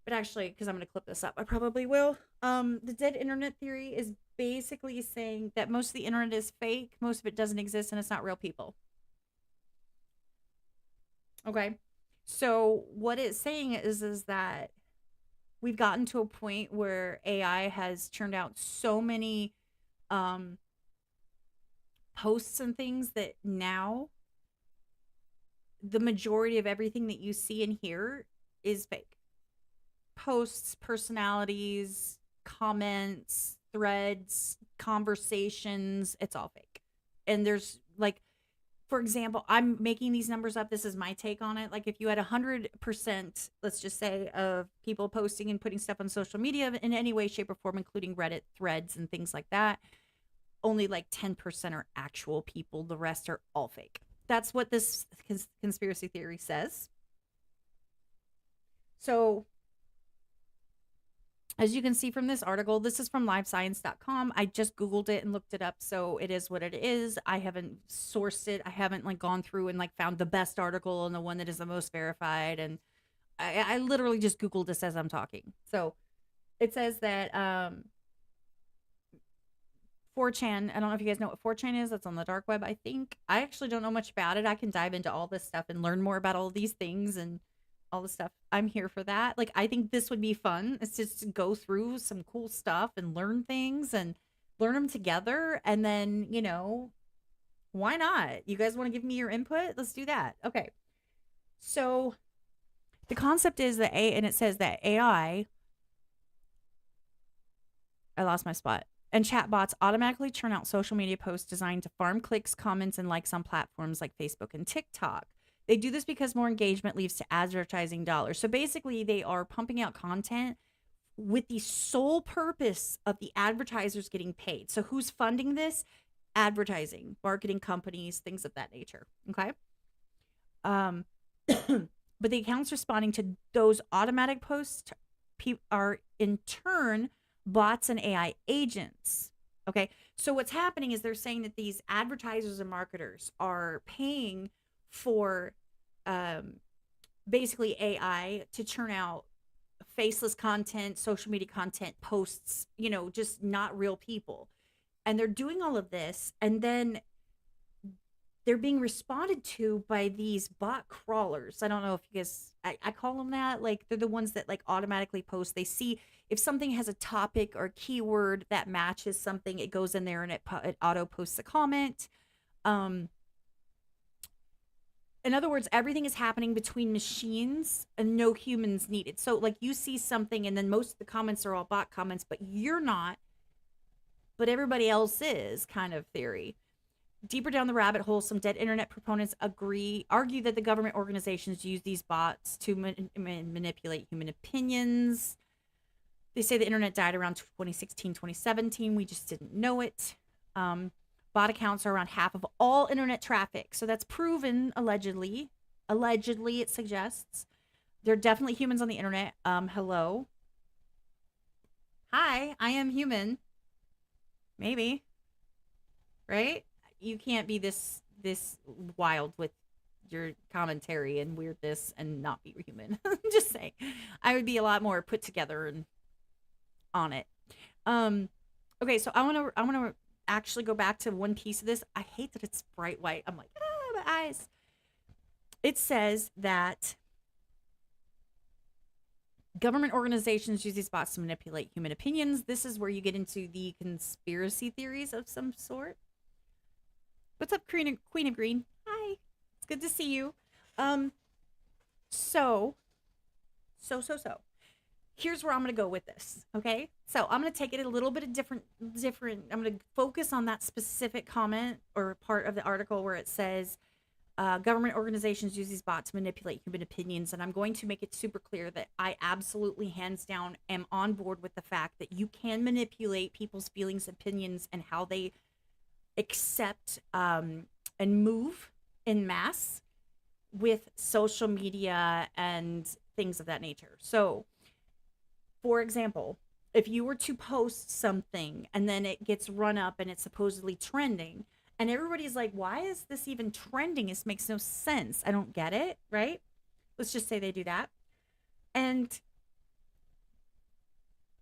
But actually, because I'm going to clip this up, I probably will. The dead internet theory is basically saying that most of the internet is fake, most of it doesn't exist, and it's not real people. Okay. So what it's saying is that we've gotten to a point where AI has churned out so many um posts and things that now the majority of everything that you see and hear is fake. Posts, personalities, comments, threads, conversations, it's all fake. And there's like, for example, I'm making these numbers up. This is my take on it. Like, if you had 100%, let's just say, of people posting and putting stuff on social media in any way, shape, or form, including Reddit threads and things like that, only like 10% are actual people. The rest are all fake. That's what this conspiracy theory says. So, as you can see from this article, this is from livescience.com. I just Googled it and looked it up. So it is what it is. I haven't sourced it. I haven't like gone through and like found the best article and the one that is the most verified. And I literally just Googled this as I'm talking. So it says that 4chan, I don't know if you guys know what 4chan is. That's on the dark web, I think. I actually don't know much about it. I can dive into all this stuff and learn more about all these things and all the stuff. I'm here for that. Like, I think this would be fun. It's just to go through some cool stuff and learn things and learn them together. And then, why not? You guys want to give me your input? Let's do that. Okay. So the concept is that and it says that AI, I lost my spot, and chatbots automatically churn out social media posts designed to farm clicks, comments, and likes on platforms like Facebook and TikTok. They do this because more engagement leads to advertising dollars. So basically, they are pumping out content with the sole purpose of the advertisers getting paid. So who's funding this? Advertising, marketing companies, things of that nature. Okay. Um, but the accounts responding to those automatic posts are in turn bots and AI agents. Okay. So what's happening is they're saying that these advertisers and marketers are paying for um, basically AI to churn out faceless content, social media content, posts, just not real people. And they're doing all of this. And then they're being responded to by these bot crawlers. I don't know if you guys, I call them that. Like they're the ones that like automatically post. They see if something has a topic or keyword that matches something, it goes in there and it auto posts a comment. Um, in other words, everything is happening between machines and no humans needed. So like you see something and then most of the comments are all bot comments, but you're not, but everybody else is, kind of theory. Deeper down the rabbit hole, some dead internet proponents argue that the government organizations use these bots to manipulate human opinions. They say the internet died around 2016, 2017. We just didn't know it. Bot accounts are around half of all internet traffic. So that's proven, allegedly. Allegedly, it suggests. There are definitely humans on the internet. Hello. Hi, I am human. Maybe. Right? You can't be this wild with your commentary and weirdness and not be human. Just saying. I would be a lot more put together and on it. Okay, so I want to actually go back to one piece of this. I hate that it's bright white. I'm like, my eyes. It says that government organizations use these bots to manipulate human opinions. This is where you get into the conspiracy theories of some sort. What's up, Queen of Green? Hi. It's good to see you. So. Here's where I'm going to go with this, okay? So I'm going to take it a little bit of different. I'm going to focus on that specific comment or part of the article where it says government organizations use these bots to manipulate human opinions. And I'm going to make it super clear that I absolutely, hands down, am on board with the fact that you can manipulate people's feelings, opinions, and how they accept and move in mass with social media and things of that nature. So, for example, if you were to post something and then it gets run up and it's supposedly trending, and everybody's like, why is this even trending? This makes no sense. I don't get it, right? Let's just say they do that.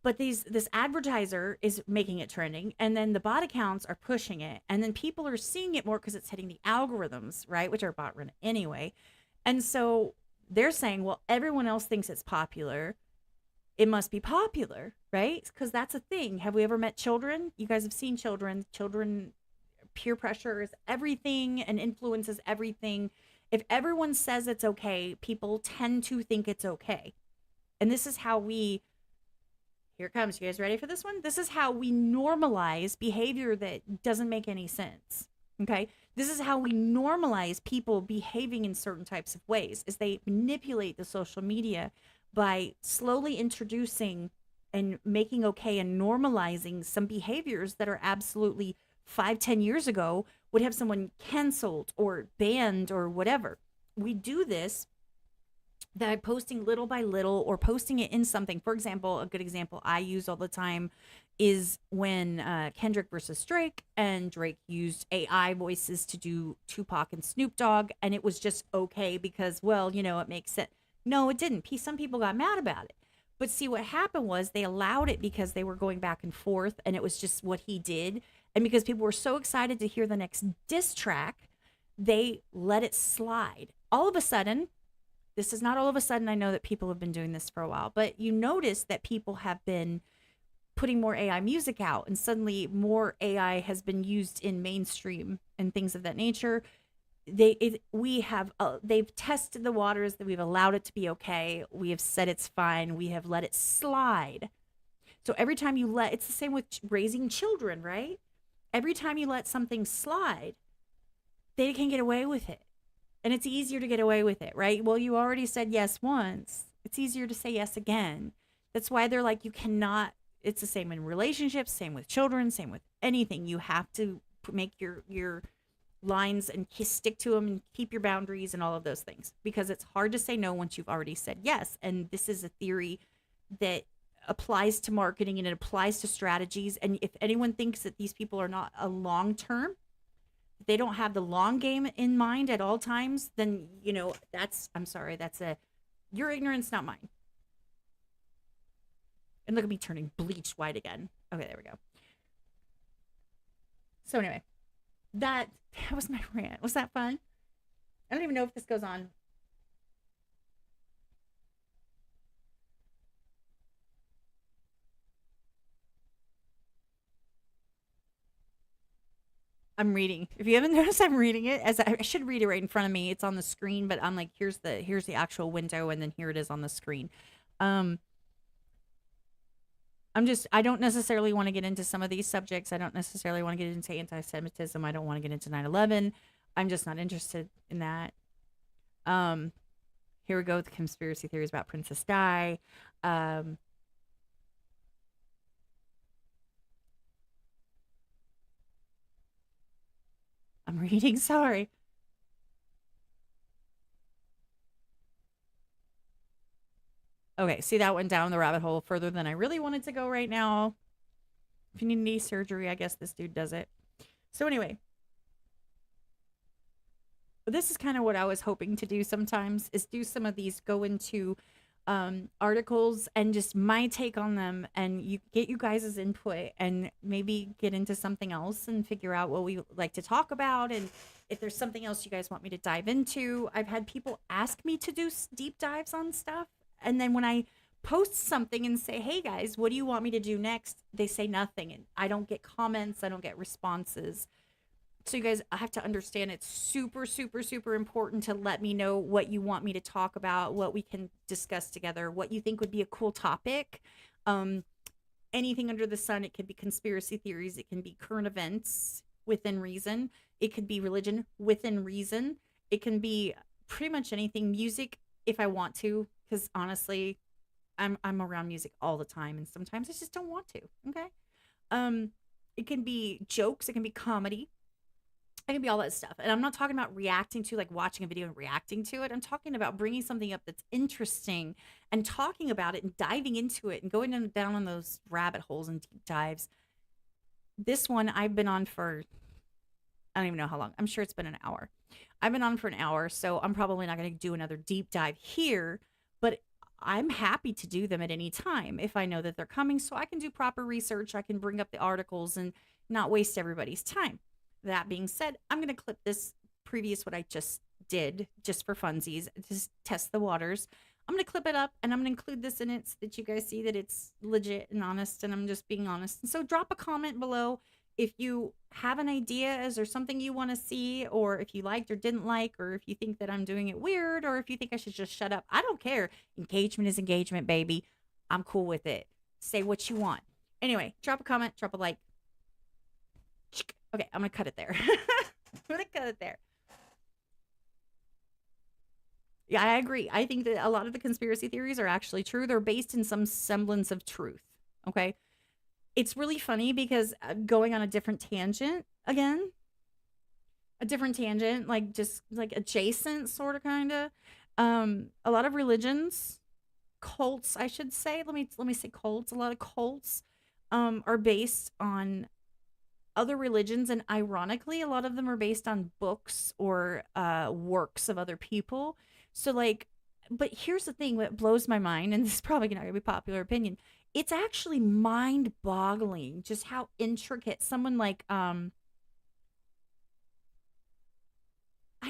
But this advertiser is making it trending, and then the bot accounts are pushing it, and then people are seeing it more because it's hitting the algorithms, right? Which are bot run anyway. And so they're saying, well, everyone else thinks it's popular. It must be popular, right? Because that's a thing. Have we ever met children? You guys have seen children. Children, peer pressure is everything and influences everything. If everyone says it's okay, people tend to think it's okay. And this is how here it comes. You guys ready for this one? This is how we normalize behavior that doesn't make any sense. Okay? This is how we normalize people behaving in certain types of ways, is they manipulate the social media by slowly introducing and making okay and normalizing some behaviors that are absolutely 5-10 years ago would have someone canceled or banned or whatever. We do this by posting little by little or posting it in something. For example, a good example I use all the time is when Kendrick versus Drake, and Drake used AI voices to do Tupac and Snoop Dogg, and it was just okay because, well, it makes sense. No, it didn't. Some people got mad about it. But see, what happened was they allowed it because they were going back and forth, and it was just what he did. And because people were so excited to hear the next diss track, they let it slide. All of a sudden, this is not all of a sudden, I know that people have been doing this for a while, but you notice that people have been putting more AI music out, and suddenly more AI has been used in mainstream and things of that nature. They've tested the waters, that we've allowed it to be okay. We have said it's fine. We have let it slide. So every time it's the same with raising children, right? Every time you let something slide, they can get away with it. And it's easier to get away with it, right? Well, you already said yes once. It's easier to say yes again. That's why they're like, you cannot, it's the same in relationships, same with children, same with anything. You have to make your lines and stick to them and keep your boundaries and all of those things, because it's hard to say no once you've already said yes. And this is a theory that applies to marketing and it applies to strategies. And if anyone thinks that these people are not a long term, they don't have the long game in mind at all times, then that's, I'm sorry, that's a your ignorance, not mine. And look at me turning bleach white again. Okay, there we go. So anyway, that was my rant. Was that fun? I don't even know if this goes on. I'm reading. If you haven't noticed, I'm reading it. As I should read it right in front of me. It's on the screen, but I'm like, here's the actual window, and then here it is on the screen. Um, I don't necessarily want to get into some of these subjects. I don't necessarily want to get into anti-Semitism. I don't want to get into 9/11. I'm just not interested in that. Um, Here we go with the conspiracy theories about Princess Di. Um, I'm reading. Sorry. Okay, see, that went down the rabbit hole further than I really wanted to go right now. If you need knee surgery, I guess this dude does it. So anyway, this is kind of what I was hoping to do sometimes, is do some of these, go into articles and just my take on them, and you get you guys' input, and maybe get into something else and figure out what we like to talk about, and if there's something else you guys want me to dive into. I've had people ask me to do deep dives on stuff, and then when I post something and say, hey guys, what do you want me to do next, they say nothing, and I don't get comments, I don't get responses. So you guys have to understand, it's super, super, super important to let me know what you want me to talk about, what we can discuss together, what you think would be a cool topic. Um, Anything under the sun. It could be conspiracy theories, it can be current events within reason, it could be religion within reason, it can be pretty much anything. Music, if I want to, because honestly, I'm around music all the time, and sometimes I just don't want to. Okay. Um, it can be jokes, it can be comedy, it can be all that stuff. And I'm not talking about reacting to, like, watching a video and reacting to it. I'm talking about bringing something up that's interesting and talking about it and diving into it and going down on those rabbit holes and deep dives. This one I've been on for, I don't even know how long. I'm sure it's been an hour. I've been on for an hour, so I'm probably not going to do another deep dive here, but I'm happy to do them at any time if I know that they're coming, so I can do proper research. I can bring up the articles and not waste everybody's time. That being said, I'm going to clip this previous, what I just did, just for funsies, just test the waters. I'm going to clip it up and I'm going to include this in it so that you guys see that it's legit and honest, and I'm just being honest. And so drop a comment below if you have an idea. Is there something you want to see, or if you liked or didn't like, or if you think that I'm doing it weird, or if you think I should just shut up. I don't care. Engagement is engagement, baby. I'm cool with it. Say what you want. Anyway, drop a comment, drop a like. Okay, I'm gonna cut it there. I'm gonna cut it there. Yeah, I agree. I think that a lot of the conspiracy theories are actually true. They're based in some semblance of truth. Okay. It's really funny because going on a different tangent again, a different tangent, like just like adjacent, sort of, kind of. A lot of religions, cults, I should say. Let me say cults. A lot of cults are based on other religions, and ironically, a lot of them are based on books or works of other people. So, like, but here's the thing that blows my mind, and this is probably not gonna be popular opinion. It's actually mind-boggling just how intricate someone like I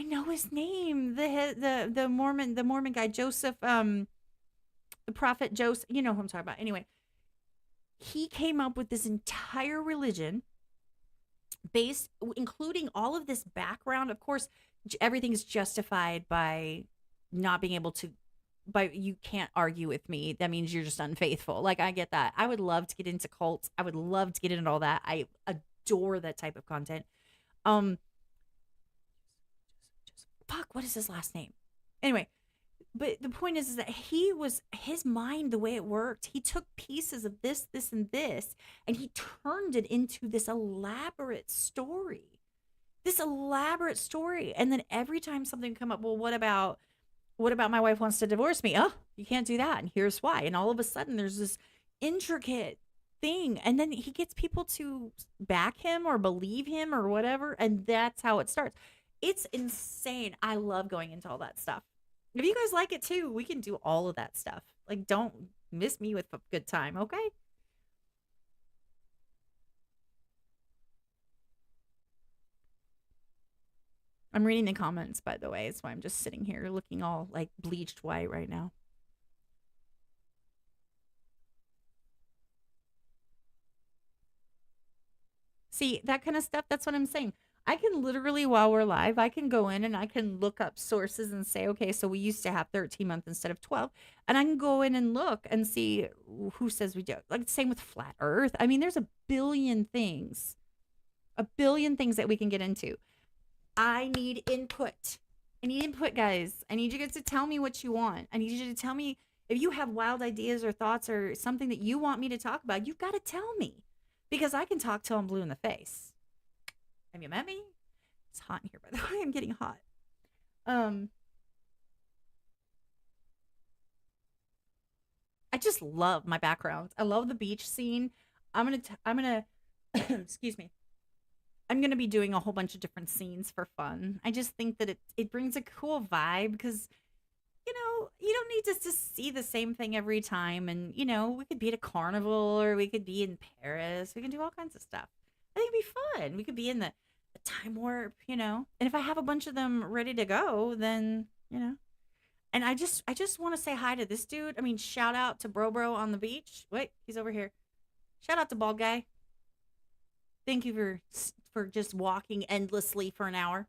know his name, the Mormon guy, Joseph, the prophet Joseph. You know who I'm talking about. Anyway, he came up with this entire religion based, including all of this background. Of course, everything is justified by not being able to, by, you can't argue with me, that means you're just unfaithful. Like, I get that. I would love to get into cults, I would love to get into all that. I adore that type of content. um Fuck, what is his last name? Anyway, but the point is that he was his mind, the way it worked, he took pieces of this, and this, and he turned it into this elaborate story. And then every time something come up, well, what about my wife wants to divorce me? Oh, you can't do that, and here's why. And all of a sudden there's this intricate thing, and then he gets people to back him or believe him or whatever, and that's how it starts. It's insane. I love going into all that stuff. If you guys like it too, we can do all of that stuff. Like, don't miss me with a good time, okay? I'm reading the comments, by the way. That's why I'm just sitting here looking all like bleached white right now. See, that kind of stuff, that's what I'm saying. I can literally, while we're live, I can go in and I can look up sources and say, okay, so we used to have 13 months instead of 12. And I can go in and look and see who says we do. Like, same with flat earth. I mean, there's a billion things that we can get into. I need input. I need input, guys. I need you guys to tell me what you want. I need you to tell me if you have wild ideas or thoughts or something that you want me to talk about. You've got to tell me because I can talk till I'm blue in the face. Have you met me? It's hot in here, by the way. I'm getting hot. Um, I just love my background. I love the beach scene. I'm gonna, excuse me. I'm gonna be doing a whole bunch of different scenes for fun. I just think that it brings a cool vibe because you don't need to just see the same thing every time. And we could be at a carnival or we could be in Paris. We can do all kinds of stuff. I think it'd be fun. We could be in the time warp. And if I have a bunch of them ready to go, then. And I just want to say hi to this dude. I mean, shout out to Bro on the beach. Wait, he's over here. Shout out to Bald Guy. Thank you for just walking endlessly for an hour.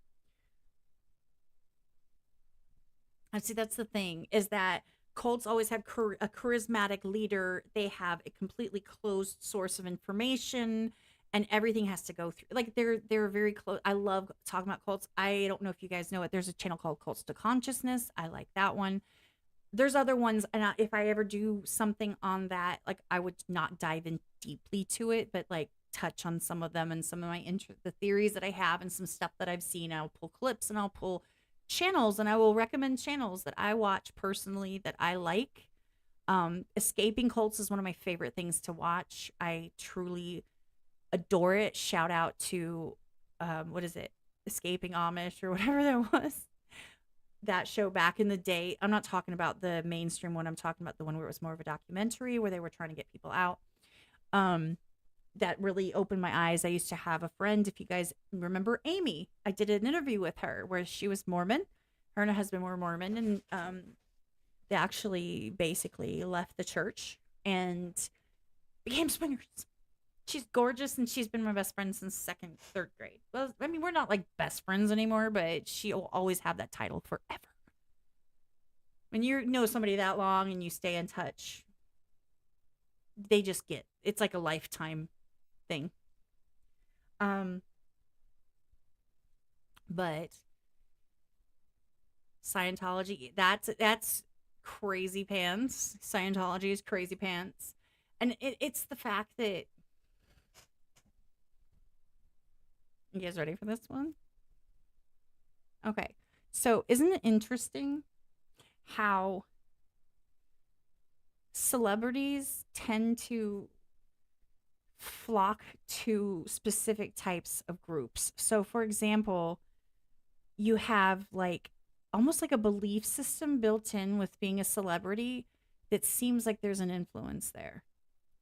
And see, that's the thing is that cults always have a charismatic leader. They have a completely closed source of information, and everything has to go through. Like they're very close. I love talking about cults. I don't know if you guys know it. There's a channel called Cults to Consciousness. I like that one. There's other ones, and if I ever do something on that, like I would not dive in deeply to it, but like touch on some of them and some of the theories that I have and some stuff that I've seen. I'll pull clips and I'll pull channels and I will recommend channels that I watch personally that I like. Escaping cults is one of my favorite things to watch. I truly adore it. Shout out to what is it? Escaping Amish or whatever that was. That show back in the day. I'm not talking about the mainstream one. I'm talking about the one where it was more of a documentary where they were trying to get people out. Um, that really opened my eyes. I used to have a friend, if you guys remember Amy, I did an interview with her where she was Mormon. Her and her husband were Mormon, and they actually basically left the church and became swingers. She's gorgeous, and she's been my best friend since second, third grade. Well, I mean, we're not like best friends anymore, but she will always have that title forever. When you know somebody that long and you stay in touch, they just get it's like a lifetime thing. Um, but Scientology, that's crazy pants. Scientology is crazy pants. And it's the fact that you guys ready for this one? Okay. So isn't it interesting how celebrities tend to flock to specific types of groups? So for example, you have like almost like a belief system built in with being a celebrity that seems like there's an influence there.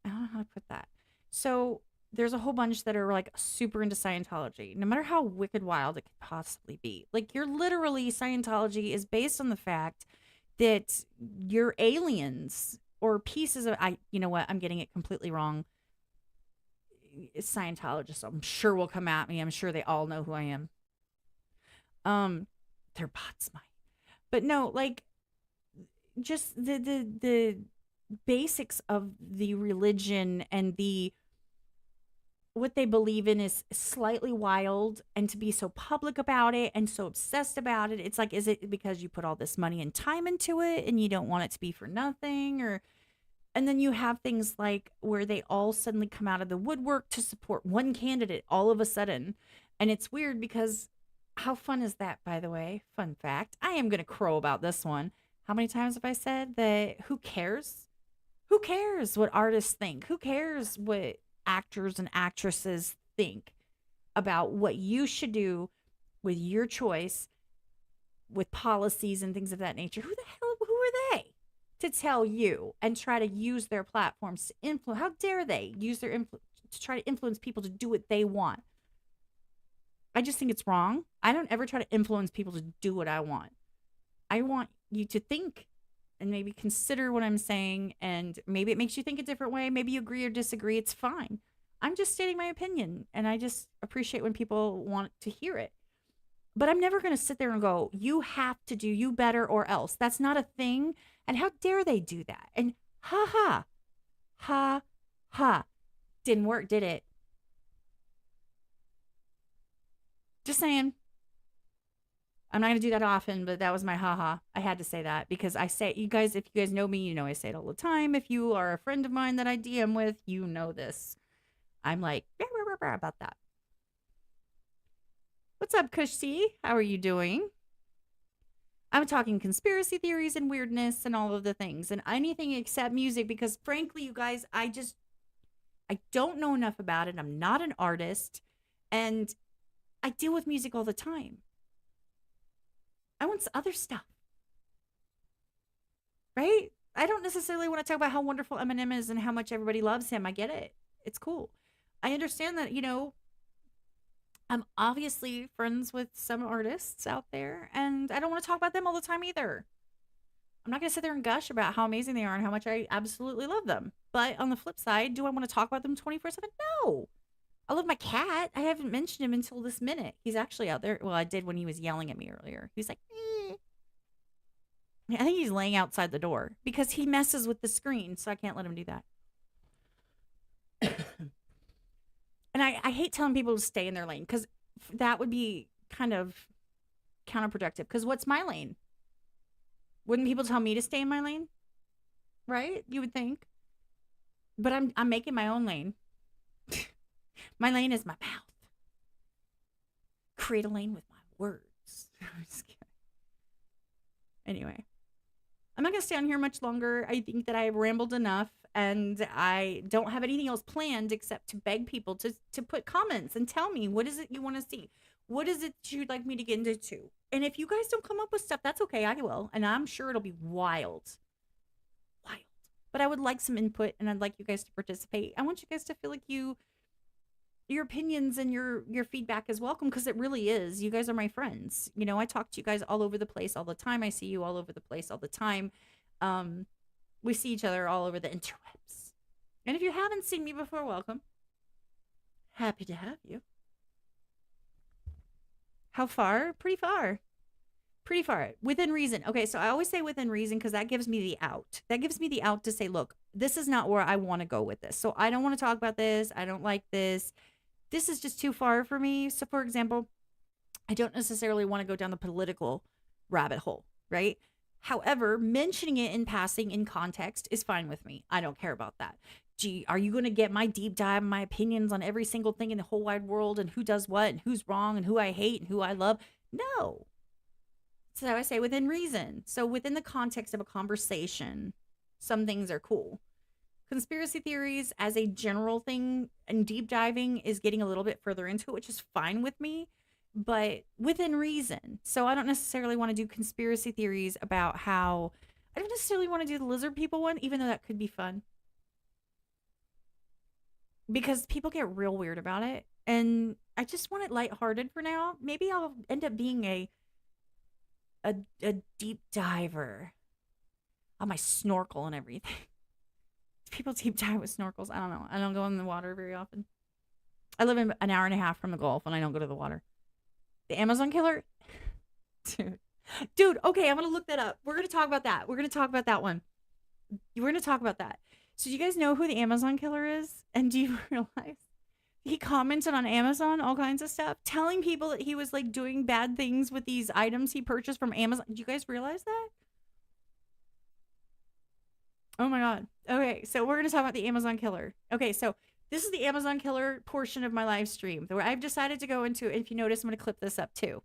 I don't know how to put that. So there's a whole bunch that are like super into Scientology, no matter how wicked wild it could possibly be. Like you're literally Scientology is based on the fact that you're aliens or pieces of you know what, I'm getting it completely wrong. Scientologists, I'm sure will come at me. I'm sure they all know who I am. Um, their bots might. But no, like just the basics of the religion and the what they believe in is slightly wild, and to be so public about it and so obsessed about it, it's like, is it because you put all this money and time into it and you don't want it to be for nothing? Or and then you have things like where they all suddenly come out of the woodwork to support one candidate all of a sudden. And it's weird because how fun is that, by the way? Fun fact. I am going to crow about this one. How many times have I said that who cares? Who cares what artists think? Who cares what actors and actresses think about what you should do with your choice, with policies and things of that nature? Who the hell, who are they to tell you and try to use their platforms to influence? How dare they use their influence to try to influence people to do what they want? I just think it's wrong. I don't ever try to influence people to do what I want. I want you to think and maybe consider what I'm saying, and maybe it makes you think a different way. Maybe you agree or disagree. It's fine. I'm just stating my opinion, and I just appreciate when people want to hear it. But I'm never going to sit there and go, you have to do you better or else. That's not a thing. And how dare they do that? And ha ha, ha ha. Didn't work, did it? Just saying. I'm not going to do that often, but that was my haha. I had to say that because I say, you guys, if you guys know me, you know I say it all the time. If you are a friend of mine that I DM with, you know this. I'm like, rah, rah, rah, rah, about that. What's up, Kush C? How are you doing? I'm talking conspiracy theories and weirdness and all of the things and anything except music because frankly, you guys, I don't know enough about it. I'm not an artist and I deal with music all the time. I want other stuff. Right? I don't necessarily want to talk about how wonderful Eminem is and how much everybody loves him. I get it. It's cool. I understand that, I'm obviously friends with some artists out there, and I don't want to talk about them all the time either. I'm not going to sit there and gush about how amazing they are and how much I absolutely love them. But on the flip side, do I want to talk about them 24/7? No. I love my cat. I haven't mentioned him until this minute. He's actually out there. Well, I did when he was yelling at me earlier. He was like, eh. I think he's laying outside the door because he messes with the screen, so I can't let him do that. And I hate telling people to stay in their lane because that would be kind of counterproductive. Because what's my lane? Wouldn't people tell me to stay in my lane? Right? You would think. But I'm making my own lane. My lane is my mouth. Create a lane with my words. I'm just kidding. Anyway, I'm not going to stay on here much longer. I think that I have rambled enough, and I don't have anything else planned except to beg people to put comments and tell me, what is it you want to see? What is it you'd like me to get into? And if you guys don't come up with stuff, that's okay. I will. And I'm sure it'll be wild. Wild. But I would like some input, and I'd like you guys to participate. I want you guys to feel like your opinions and your feedback is welcome because it really is. You guys are my friends. I talk to you guys all over the place all the time. I see you all over the place all the time. We see each other all over the interwebs. And if you haven't seen me before, welcome. Happy to have you. How far? Pretty far. Pretty far. Within reason. Okay, so I always say within reason because that gives me the out. That gives me the out to say, look, this is not where I want to go with this. So I don't want to talk about this. I don't like this. This is just too far for me. So, for example, I don't necessarily want to go down the political rabbit hole, right? However, mentioning it in passing in context is fine with me. I don't care about that. Gee, are you going to get my deep dive, my opinions on every single thing in the whole wide world and who does what and who's wrong and who I hate and who I love? No. So I say within reason. So within the context of a conversation, some things are cool. Conspiracy theories as a general thing and deep diving is getting a little bit further into it, which is fine with me, but within reason. So I don't necessarily want to do conspiracy theories about how, I don't necessarily want to do the lizard people one, even though that could be fun. Because people get real weird about it. And I just want it lighthearted for now. Maybe I'll end up being a deep diver on my snorkel and everything. People deep dive with snorkels. I don't know. I don't go in the water very often. I live in an hour and a half from the Gulf and I don't go to the water. The Amazon killer? Dude, okay, I'm going to look that up. We're going to talk about that. We're going to talk about that one. We're going to talk about that. So do you guys know who the Amazon killer is? And do you he commented on Amazon, all kinds of stuff, telling people that he was like doing bad things with these items he purchased from Amazon. Do you guys realize that? Oh my god. Okay, so we're gonna talk about the Amazon killer. Okay, so this is the Amazon killer portion of my live stream where I've decided to go into. If you notice, I'm gonna clip this up too,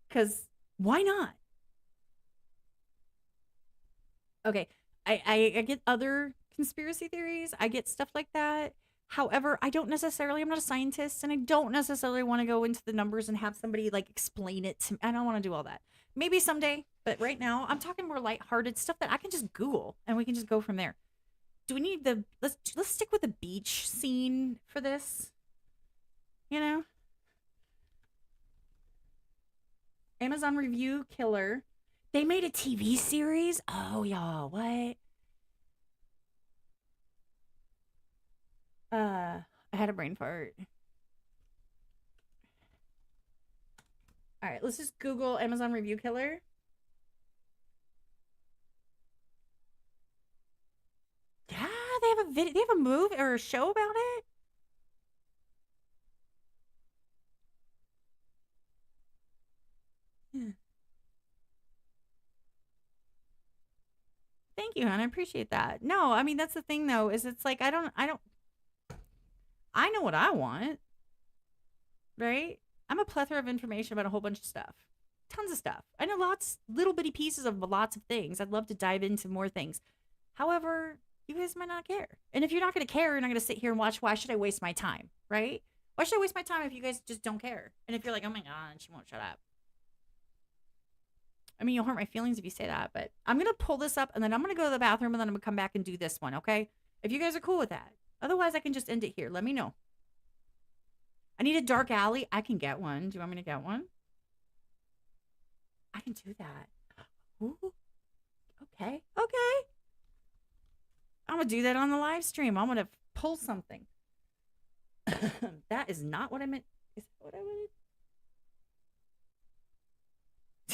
because why not? Okay, I get other conspiracy theories. I get stuff like that. However, I don't necessarily. I'm not a scientist, and I don't necessarily want to go into the numbers and have somebody like explain it to me. I don't want to do all that. Maybe someday, but right now, I'm talking more lighthearted stuff that I can just Google and we can just go from there. Do we need the let's stick with the beach scene for this? You know, Amazon review killer. They made a TV series. Oh y'all, what? I had a brain fart. All right, let's just Google Amazon review killer. Yeah, they have a video. They have a movie or a show about it. Yeah. Thank you, hon. I appreciate that. No, I mean that's the thing though, is it's like I know what I want, right? I'm a plethora of information about a whole bunch of stuff. Tons of stuff. I know lots little bitty pieces of lots of things. I'd love to dive into more things. However, you guys might not care. And if you're not gonna care, you're not gonna sit here and watch. Why should I waste my time? Right? Why should I waste my time if you guys just don't care? And if you're like, oh my god, she won't shut up. I mean, you'll hurt my feelings if you say that, but I'm gonna pull this up and then I'm gonna go to the bathroom and then I'm gonna come back and do this one, okay? If you guys are cool with that. Otherwise, I can just end it here. Let me know. I need a dark alley. I can get one. Do you want me to get one? I can do that. Ooh, okay. Okay. I'm gonna do that on the live stream. I'm gonna pull something. That is not what I meant. Is that what I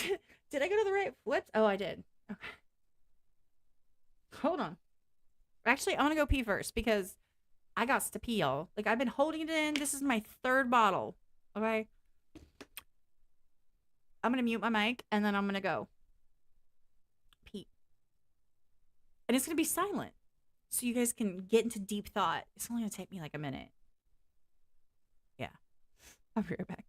wanted? Did I go to the right flips? Oh, I did. Okay. Hold on. Actually, I want to go pee first because I got to pee, y'all. Like, I've been holding it in. This is my third bottle. Okay. I'm going to mute my mic and then I'm going to go pee. And it's going to be silent so you guys can get into deep thought. It's only going to take me like a minute. Yeah. I'll be right back.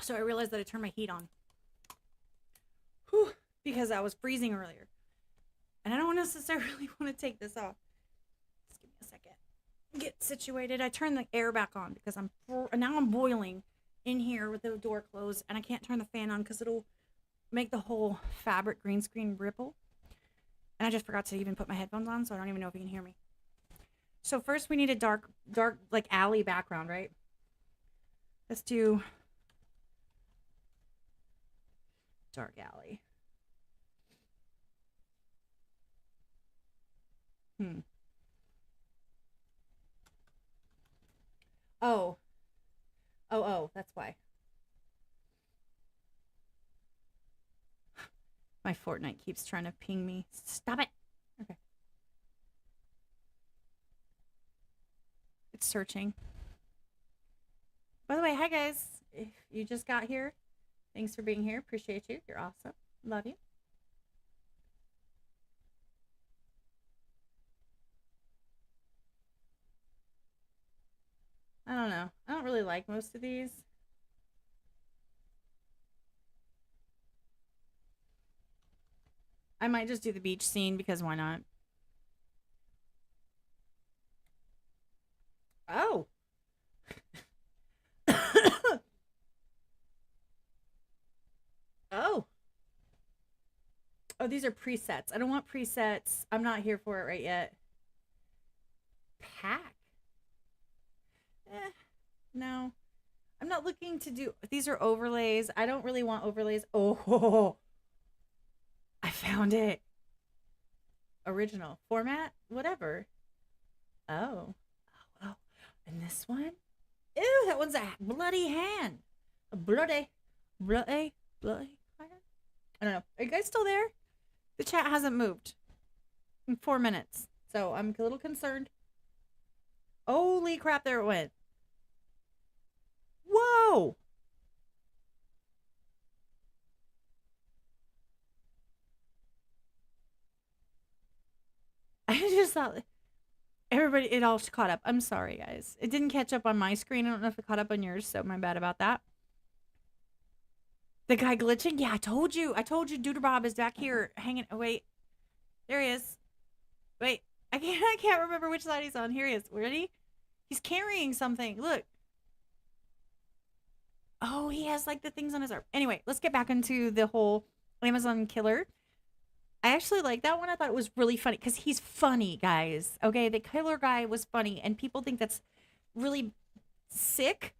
So I realized that I turned my heat on. Whew, because I was freezing earlier. And I don't necessarily want to take this off. Just give me a second. Get situated. I turned the air back on because now I'm boiling in here with the door closed and I can't turn the fan on because it'll make the whole fabric green screen ripple. And I just forgot to even put my headphones on, so I don't even know if you can hear me. So first we need a dark like alley background, right? Let's do dark alley. Oh. Oh, that's why. My Fortnite keeps trying to ping me. Stop it. Okay. It's searching. By the way, hi guys. If you just got here, thanks for being here. Appreciate you. You're awesome. Love you. I don't know. I don't really like most of these. I might just do the beach scene because why not? Oh. Oh. Oh, these are presets. I don't want presets. I'm not here for it right yet. Pack. No. I'm not looking to do. These are overlays. I don't really want overlays. Oh, I found it. Original format, whatever. Oh, oh, and this one. Ew, that one's a bloody hand. A bloody hand. I don't know. Are you guys still there? The chat hasn't moved in 4 minutes, so I'm a little concerned. Holy crap! There it went. Whoa! I just thought everybody, it all caught up. I'm sorry, guys. It didn't catch up on my screen. I don't know if it caught up on yours, so my bad about that. The guy glitching? Yeah, I told you. I told you Duder Bob is back here hanging. Oh, wait. There he is. Wait. I can't remember which side he's on. Here he is. Ready? He's carrying something. Look. Oh, he has like the things on his arm. Anyway, let's get back into the whole Amazon killer. I actually like that one. I thought it was really funny because he's funny, guys. Okay, the killer guy was funny, and people think that's really sick.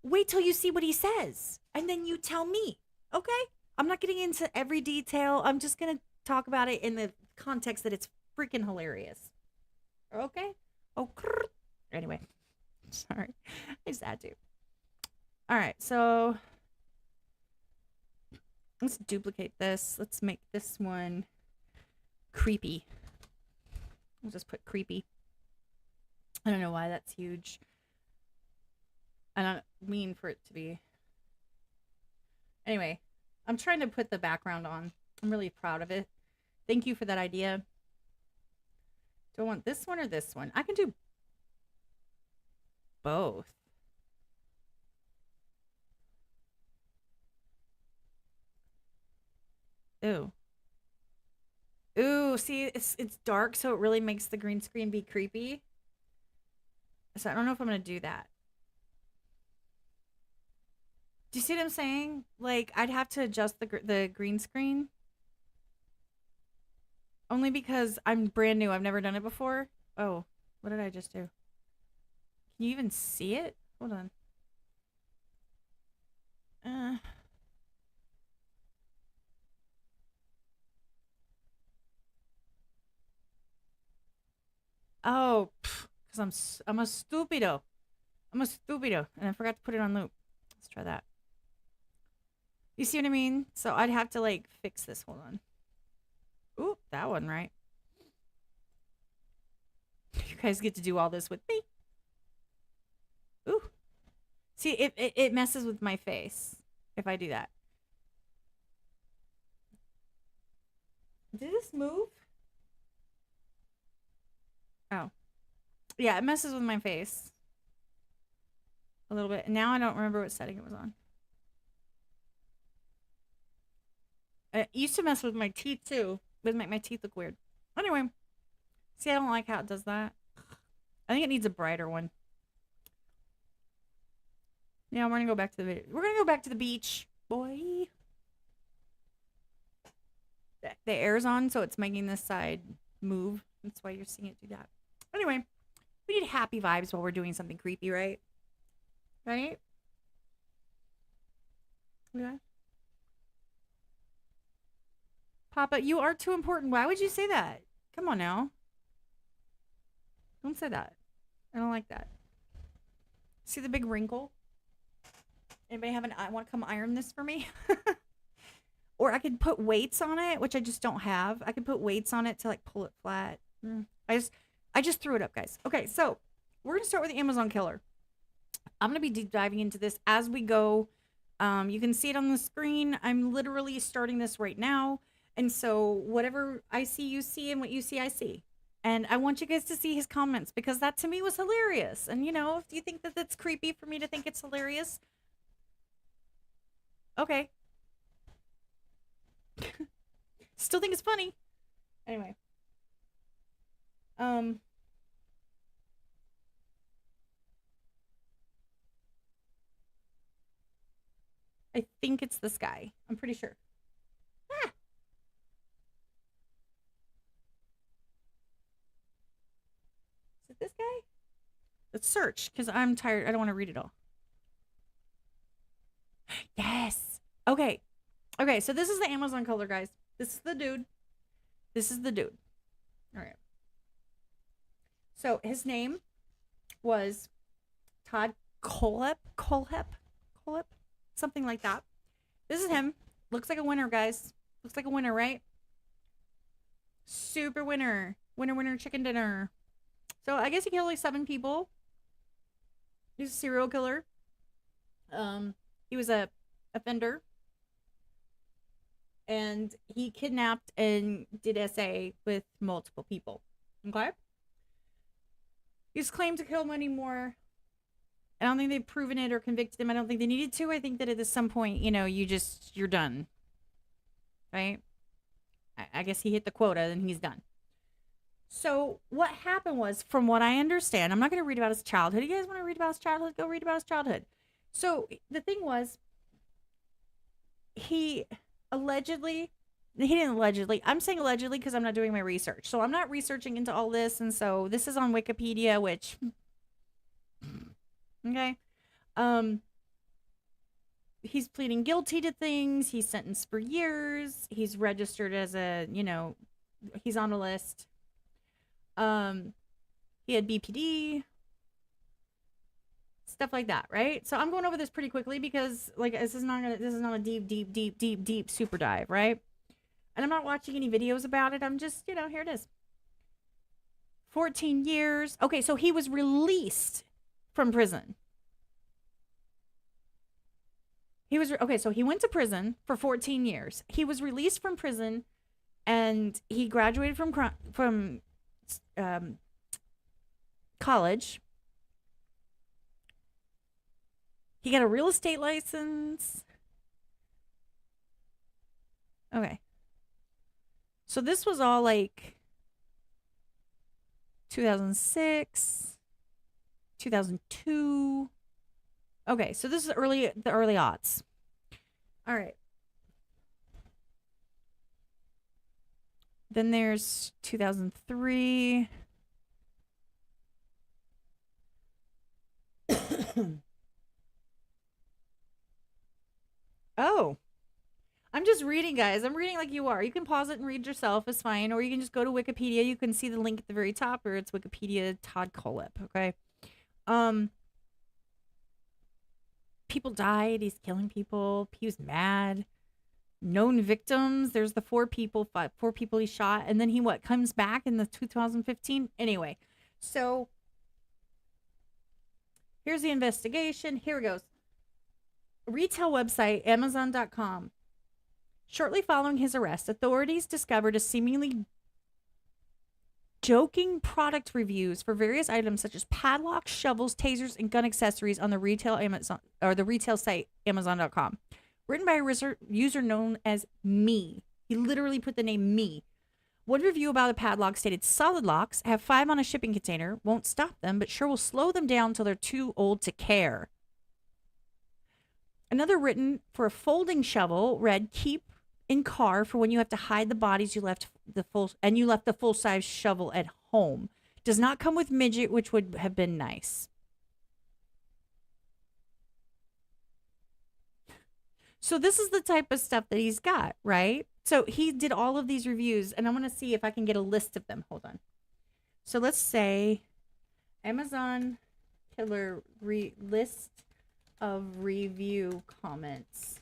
Wait till you see what he says, and then you tell me. Okay, I'm not getting into every detail. I'm just gonna talk about it in the context that it's freaking hilarious. Okay. Oh, anyway, sorry, I just had to. All right, so let's duplicate this. Let's make this one creepy. We'll just put creepy. I don't know why that's huge. I don't mean for it to be. Anyway, I'm trying to put the background on. I'm really proud of it. Thank you for that idea. Do I want this one or this one? I can do both. Ooh. Ooh, see, it's dark, so it really makes the green screen be creepy. So I don't know if I'm gonna do that. Do you see what I'm saying? Like, I'd have to adjust the green screen. Only because I'm brand new. I've never done it before. Oh, what did I just do? Can you even see it? Hold on. Oh, because I'm a stupido. I'm a stupido, and I forgot to put it on loop. Let's try that. You see what I mean? So I'd have to like fix this. Hold on. Ooh, that one right. You guys get to do all this with me. Ooh. See, it messes with my face if I do that. Did this move? Oh. Yeah, it messes with my face. A little bit. Now I don't remember what setting it was on. It used to mess with my teeth too. It would make my teeth look weird. Anyway. See, I don't like how it does that. I think it needs a brighter one. Yeah, we're gonna go back to the beach, boy. The air's on, so it's making this side move. That's why you're seeing it do that. Anyway, we need happy vibes while we're doing something creepy, right? Right? Yeah. Papa, you are too important. Why would you say that? Come on now. Don't say that. I don't like that. See the big wrinkle? Anybody have I want to come iron this for me? Or I could put weights on it, which I just don't have. I could put weights on it to like pull it flat. I just threw it up, guys. Okay, so we're gonna start with the Amazon killer. I'm gonna be deep diving into this as we go. You can see it on the screen. I'm literally starting this right now. And so whatever I see, you see, and what you see, I see. And I want you guys to see his comments because that to me was hilarious. And you know, if you think that that's creepy for me to think it's hilarious, okay. Still think it's funny. Anyway. Um I think it's this guy. I'm pretty sure. Ah, is it this guy? Let's search because I'm tired. I don't want to read it all. Yes. Okay. Okay, so this is the Amazon color, guys. This is the dude. This is the dude. All right. So his name was Todd Colehep, something like that. This is him. Looks like a winner, guys. Looks like a winner, right? Super winner. Winner, winner, chicken dinner. So I guess he killed like 7 people. He's a serial killer. He was a offender. And he kidnapped and did SA with multiple people. Okay? He's claimed to kill many more. I don't think they've proven it or convicted him. I don't think they needed to. I think that at some point, you know, you're done. Right? I guess he hit the quota and he's done. So what happened was, from what I understand, I'm not going to read about his childhood. You guys want to read about his childhood? Go read about his childhood. So the thing was, he didn't allegedly. I'm saying allegedly because I'm not doing my research. So I'm not researching into all this. And so this is on Wikipedia, which, okay. He's pleading guilty to things. He's sentenced for years. He's registered as he's on a list. He had BPD, stuff like that, right? So I'm going over this pretty quickly because like this is not a deep super dive, right? And I'm not watching any videos about it. I'm just, here it is. 14 years. Okay, so he was released from prison. So he went to prison for 14 years. He was released from prison and he graduated from college. He got a real estate license. Okay. So this was all like 2006, 2002. Okay, so this is the early aughts. All right. Then there's 2003. Oh, I'm just reading, guys. I'm reading like you are. You can pause it and read yourself. It's fine. Or you can just go to Wikipedia. You can see the link at the very top, or it's Wikipedia Todd Colehep. Okay. People died. He's killing people. He was mad. Known victims. There's the 4 people he shot. And then he comes back in the 2015. Anyway, so here's the investigation. Here it goes. Retail website, Amazon.com. Shortly following his arrest, authorities discovered a seemingly joking product reviews for various items such as padlocks, shovels, tasers, and gun accessories on the retail site Amazon.com. Written by a user known as Me. He literally put the name Me. One review about a padlock stated, solid locks, have 5 on a shipping container, won't stop them, but sure will slow them down until they're too old to care. Another written for a folding shovel read, keep in car for when you have to hide the bodies you left the full-size shovel at home. Does not come with midget, which would have been nice. So this is the type of stuff that he's got, right? So he did all of these reviews, and I want to see if I can get a list of them. Hold on. So let's say Amazon killer list of review comments.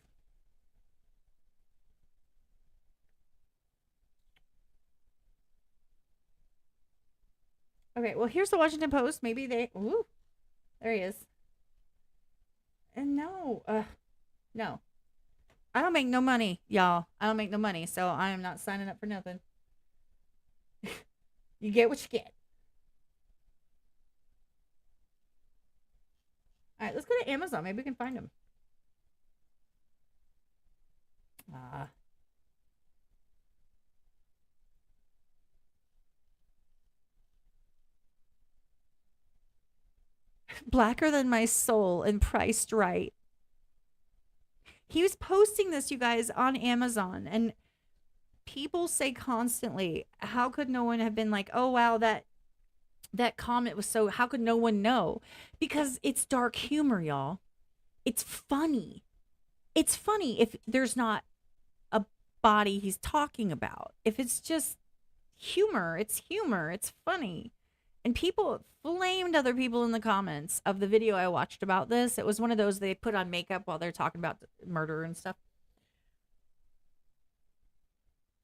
Okay, well, here's the Washington Post. Maybe they. Ooh, there he is. And no, no. I don't make no money, y'all. I don't make no money, so I am not signing up for nothing. You get what you get. All right, let's go to Amazon. Maybe we can find them. Ah. Blacker than my soul and priced right. He was posting this, you guys, on Amazon, and people say constantly, how could no one have been like, oh wow, that comment was so, how could no one know? Because it's dark humor, y'all. It's funny. It's funny if there's not a body he's talking about. If it's just humor, it's humor. It's funny. And people flamed other people in the comments of the video I watched about this. It was one of those they put on makeup while they're talking about murder and stuff.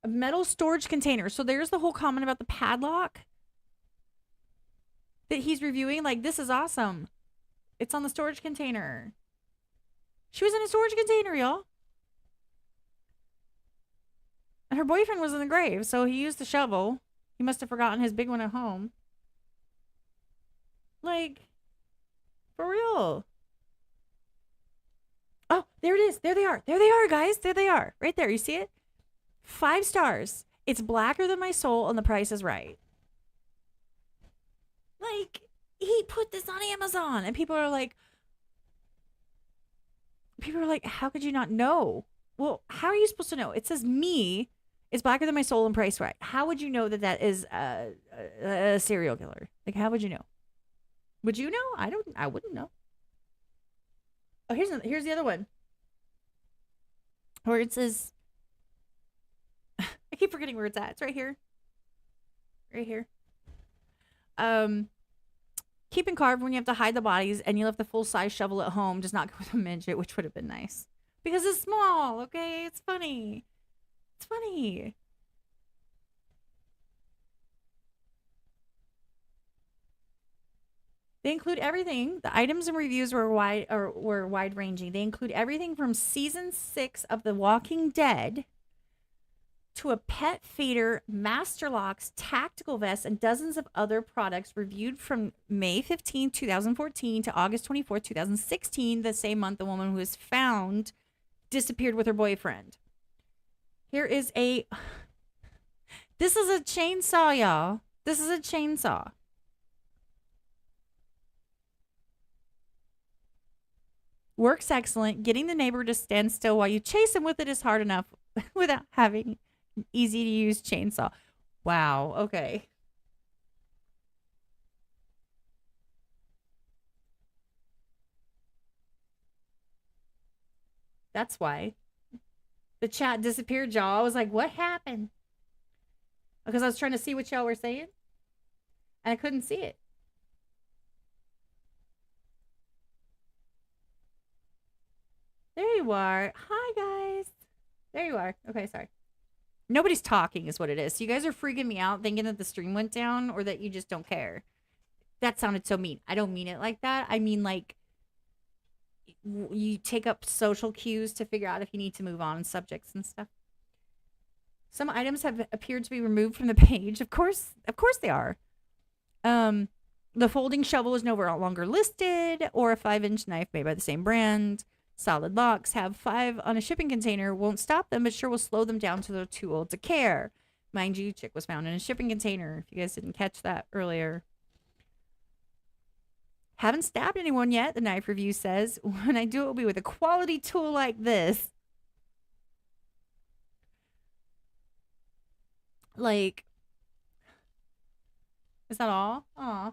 A metal storage container. So there's the whole comment about the padlock that he's reviewing. Like, this is awesome. It's on the storage container. She was in a storage container, y'all. And her boyfriend was in the grave, so he used the shovel. He must have forgotten his big one at home. Like, for real. Oh, there it is. There they are. There they are, guys. There they are. Right there. You see it? 5 stars. It's blacker than my soul, and the price is right. Like, he put this on Amazon, and people are like, how could you not know? Well, how are you supposed to know? It says me is blacker than my soul and price right. How would you know that that is a serial killer? Like, how would you know? Would you know? I wouldn't know. Oh, here's the other one. Where it says, I keep forgetting where it's at. It's right here. Right here. Keeping carved when you have to hide the bodies and you left the full-size shovel at home does not go with a midget, which would have been nice. Because it's small, okay? It's funny. It's funny. They include everything. The items and reviews were wide ranging. They include everything from season 6 of The Walking Dead to a pet feeder, master locks, tactical vests, and dozens of other products reviewed from May 15, 2014 to August 24, 2016, the same month the woman who was found disappeared with her boyfriend. Here is this is a chainsaw, y'all. This is a chainsaw. Works excellent. Getting the neighbor to stand still while you chase him with it is hard enough without having an easy to use chainsaw. Wow. Okay. That's why the chat disappeared, y'all. I was like, what happened? Because I was trying to see what y'all were saying and I couldn't see it. There you are. Hi, guys. There you are. Okay, sorry. Nobody's talking is what it is. So you guys are freaking me out thinking that the stream went down or that you just don't care. That sounded so mean. I don't mean it like that. I mean, like, you take up social cues to figure out if you need to move on subjects and stuff. Some items have appeared to be removed from the page. Of course they are. The folding shovel is no longer listed, or a 5-inch knife made by the same brand. Solid locks have 5 on a shipping container. Won't stop them, but sure will slow them down till they're too old to care. Mind you, chick was found in a shipping container, if you guys didn't catch that earlier. Haven't stabbed anyone yet, the knife review says. When I do, it will be with a quality tool like this. Like, is that all? Aw.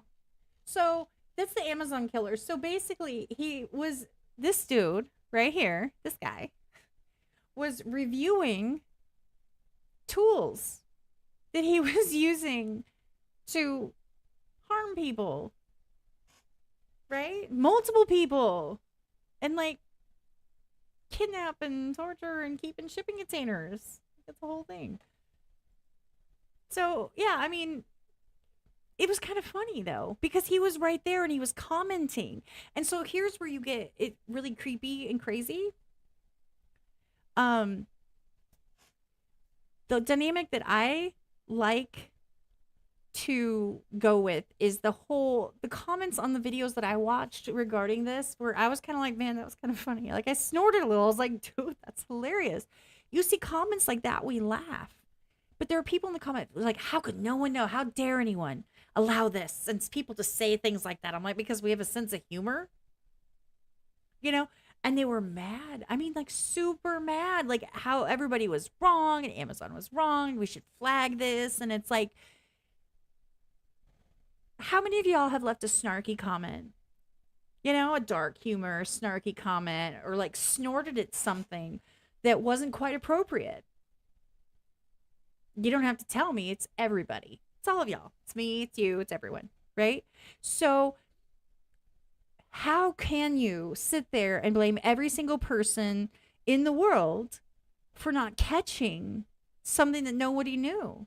So, that's the Amazon killer. So, basically, he was this dude right here, this guy. was reviewing tools that he was using to harm people, right? Multiple people, and like kidnap and torture and keep in shipping containers. That's the whole thing. So, yeah, I mean, it was kind of funny though, because he was right there and he was commenting. And so here's where you get it really creepy and crazy. Um, the dynamic that I like to go with is the comments on the videos that I watched regarding this, where I was kind of like, man, that was kind of funny. Like I snorted a little. I was like, dude, that's hilarious. You see comments like that, we laugh. But there are people in the comment like, how could no one know? How dare anyone allow this? And people to say things like that. I'm like, because we have a sense of humor, you know? And they were mad. I mean, like super mad, like how everybody was wrong and Amazon was wrong. We should flag this. And it's like, how many of y'all have left a snarky comment? You know, a dark humor, snarky comment, or like snorted at something that wasn't quite appropriate. You don't have to tell me. It's everybody. It's all of y'all. It's me, it's you, it's everyone, right? So, how can you sit there and blame every single person in the world for not catching something that nobody knew?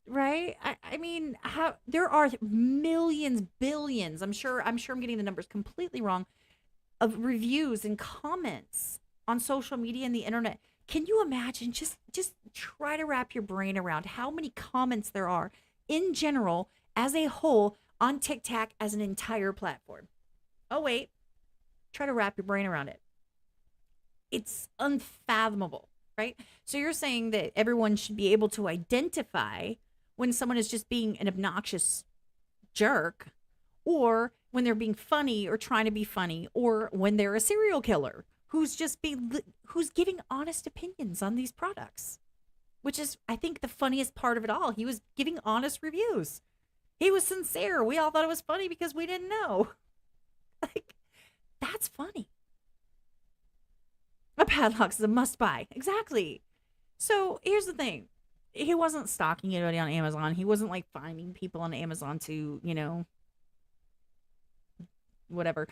Right? I mean, how there are millions, billions. I'm getting the numbers completely wrong of reviews and comments on social media and the internet. Can you imagine, just try to wrap your brain around how many comments there are in general as a whole on TikTok as an entire platform? Oh wait, try to wrap your brain around it. It's unfathomable, right? So you're saying that everyone should be able to identify when someone is just being an obnoxious jerk, or when they're being funny or trying to be funny, or when they're a serial killer who's giving honest opinions on these products, which is, I think, the funniest part of it all. He was giving honest reviews. He was sincere. We all thought it was funny because we didn't know. Like, that's funny. A padlock is a must buy. Exactly. So here's the thing. He wasn't stalking anybody on Amazon. He wasn't like finding people on Amazon to, whatever.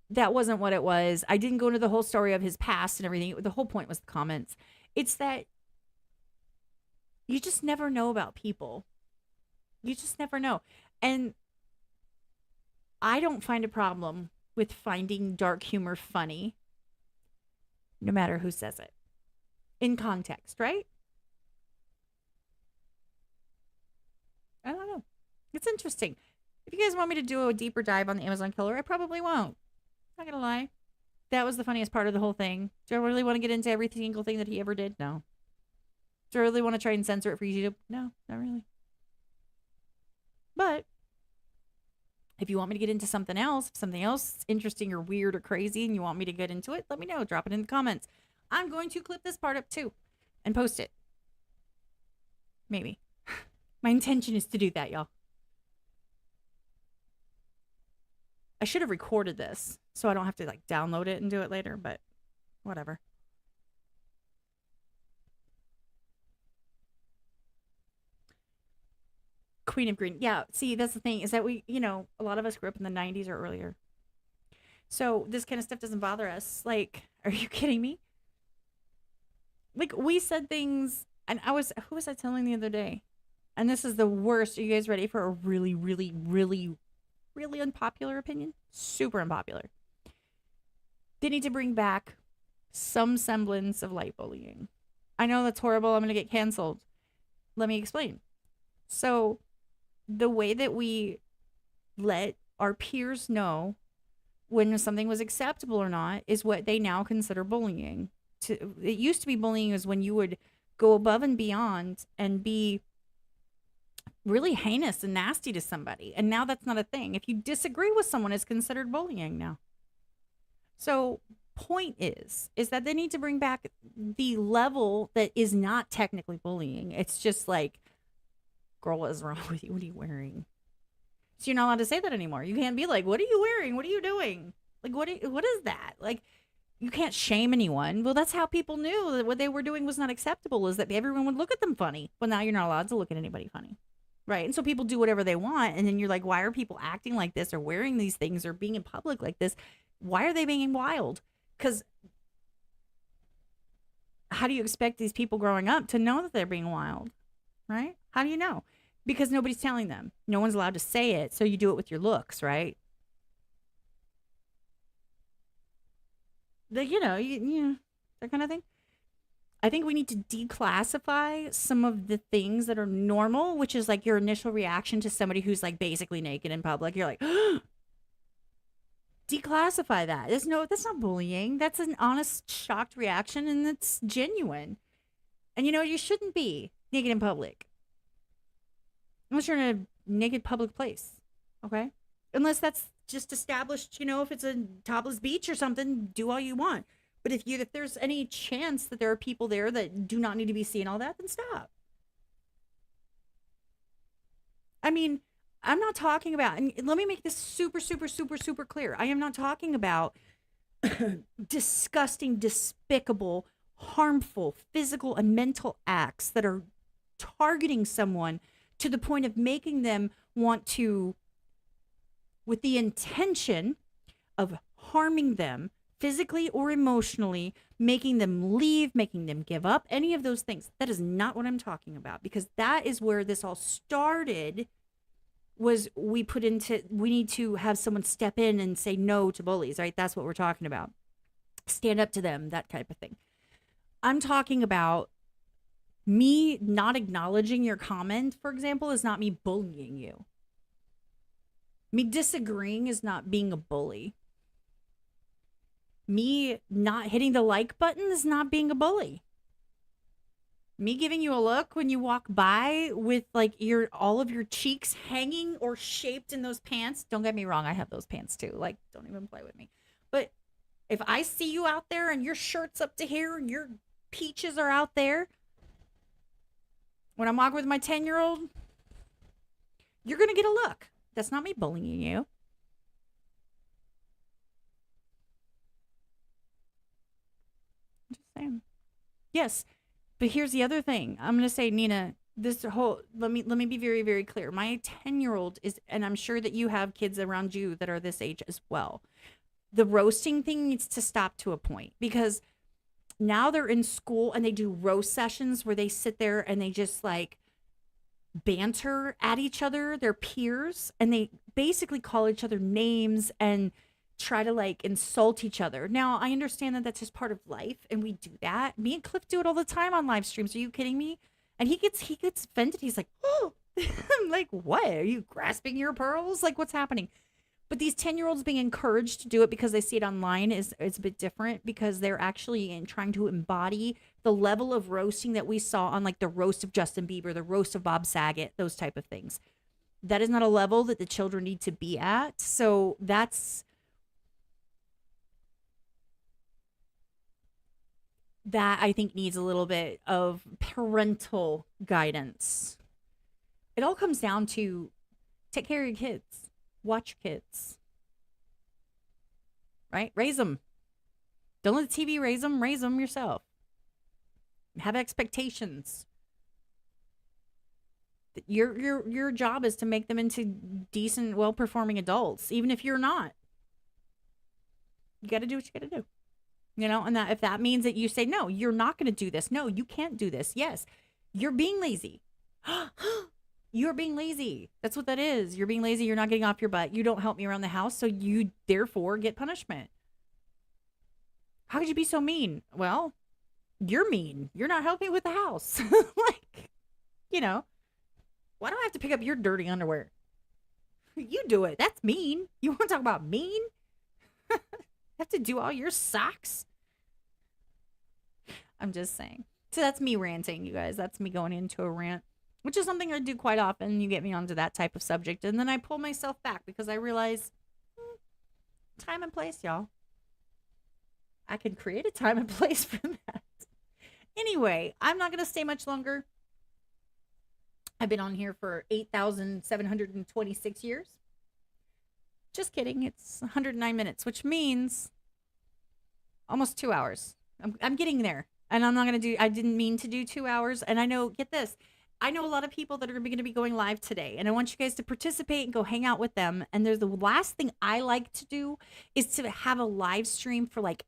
That wasn't what it was. I didn't go into the whole story of his past and everything. The whole point was the comments. It's that you just never know about people. You just never know. And I don't find a problem with finding dark humor funny, no matter who says it, in context, right? I don't know. It's interesting. If you guys want me to do a deeper dive on the Amazon killer, I probably won't. Not gonna lie. That was the funniest part of the whole thing. Do I really want to get into every single thing that he ever did? No. Do I really want to try and censor it for YouTube? No, not really. But if you want me to get into something else, if something else is interesting or weird or crazy and you want me to get into it, let me know. Drop it in the comments. I'm going to clip this part up too and post it. Maybe. My intention is to do that, y'all. I should have recorded this so I don't have to like download it and do it later, but whatever. Queen of Green. Yeah, see, that's the thing is that we, a lot of us grew up in the 90s or earlier. So this kind of stuff doesn't bother us. Like, are you kidding me? Like, we said things, and who was I telling the other day? And this is the worst. Are you guys ready for a really, really, really, really unpopular opinion? Super unpopular. They need to bring back some semblance of light bullying. I know that's horrible. I'm going to get canceled. Let me explain. So, the way that we let our peers know when something was acceptable or not is what they now consider bullying. It used to be bullying is when you would go above and beyond and be really heinous and nasty to somebody. And now that's not a thing. If you disagree with someone, it's considered bullying now. So point is that they need to bring back the level that is not technically bullying. It's just like, girl, what is wrong with you? What are you wearing? So you're not allowed to say that anymore. You can't be like, what are you wearing? What are you doing? Like, what is that? Like, You can't shame anyone. Well, that's how people knew that what they were doing was not acceptable, is that everyone would look at them funny. Well, now you're not allowed to look at anybody funny. Right. And so people do whatever they want. And then you're like, why are people acting like this or wearing these things or being in public like this? Why are they being wild? Because how do you expect these people growing up to know that they're being wild? Right? How do you know? Because nobody's telling them. No one's allowed to say it. So you do it with your looks, right? That kind of thing. I think we need to declassify some of the things that are normal, which is like your initial reaction to somebody who's like basically naked in public. You're like, declassify that. That's not bullying. That's an honest, shocked reaction, and it's genuine. And you shouldn't be naked in public unless you're in a naked public place. Okay, unless that's just established. If it's a topless beach or something, do all you want. But if there's any chance that there are people there that do not need to be seeing all that, then stop. I mean, I'm not talking about, and let me make this super, super, super, super clear. I am not talking about disgusting, despicable, harmful physical and mental acts that are targeting someone to the point of making them want to, with the intention of harming them physically or emotionally, making them leave, making them give up, any of those things. That is not what I'm talking about, because that is where this all started. Was we need to have someone step in and say no to bullies, right? That's what we're talking about. Stand up to them, that type of thing. I'm talking about me not acknowledging your comment, for example, is not me bullying you. Me disagreeing is not being a bully. Me not hitting the like button is not being a bully. Me giving you a look when you walk by with like all of your cheeks hanging or shaped in those pants. Don't get me wrong, I have those pants too. Like, don't even play with me. But if I see you out there and your shirt's up to here and your peaches are out there, when I'm walking with my 10-year-old, you're going to get a look. That's not me bullying you. I'm just saying. Yes, but here's the other thing. I'm going to say, Nina, let me be very, very clear. My 10-year-old is, and I'm sure that you have kids around you that are this age as well. The roasting thing needs to stop to a point, because now they're in school and they do roast sessions where they sit there and they just like banter at each other, their peers, and they basically call each other names and try to like insult each other. Now, I understand that that's just part of life and we do that. Me and Cliff do it all the time on live streams. Are you kidding me? And he gets offended. He's like, "Oh." I'm like, "What? Are you grasping your pearls? Like, what's happening?" But these 10-year-olds being encouraged to do it because they see it online is a bit different, because they're actually trying to embody the level of roasting that we saw on like the roast of Justin Bieber, the roast of Bob Saget, those type of things. That is not a level that the children need to be at. So that I think needs a little bit of parental guidance. It all comes down to take care of your kids, watch your kids, right? Raise them. Don't let the TV raise them yourself. Have expectations. Your job is to make them into decent, well-performing adults, even if you're not. You got to do what you got to do. And that if that means that you say, "No, you're not going to do this. No, you can't do this." Yes, you're being lazy. You're being lazy. That's what that is. You're being lazy. You're not getting off your butt. You don't help me around the house, so you therefore get punishment. How could you be so mean? Well, you're mean. You're not helping with the house. Like, why do I have to pick up your dirty underwear? You do it. That's mean. You want to talk about mean? Have to do all your socks? I'm just saying. So that's me ranting, you guys. That's me going into a rant, which is something I do quite often. You get me onto that type of subject, and then I pull myself back because I realize time and place, y'all. I can create a time and place for that. Anyway, I'm not going to stay much longer. I've been on here for 8,726 years. Just kidding. It's 109 minutes, which means Almost 2 hours. I'm getting there. And I'm not going to do, I didn't mean to do 2 hours. And I know, get this, I know a lot of people that are going to be going live today. And I want you guys to participate and go hang out with them. And there's the last thing I like to do is to have a live stream for like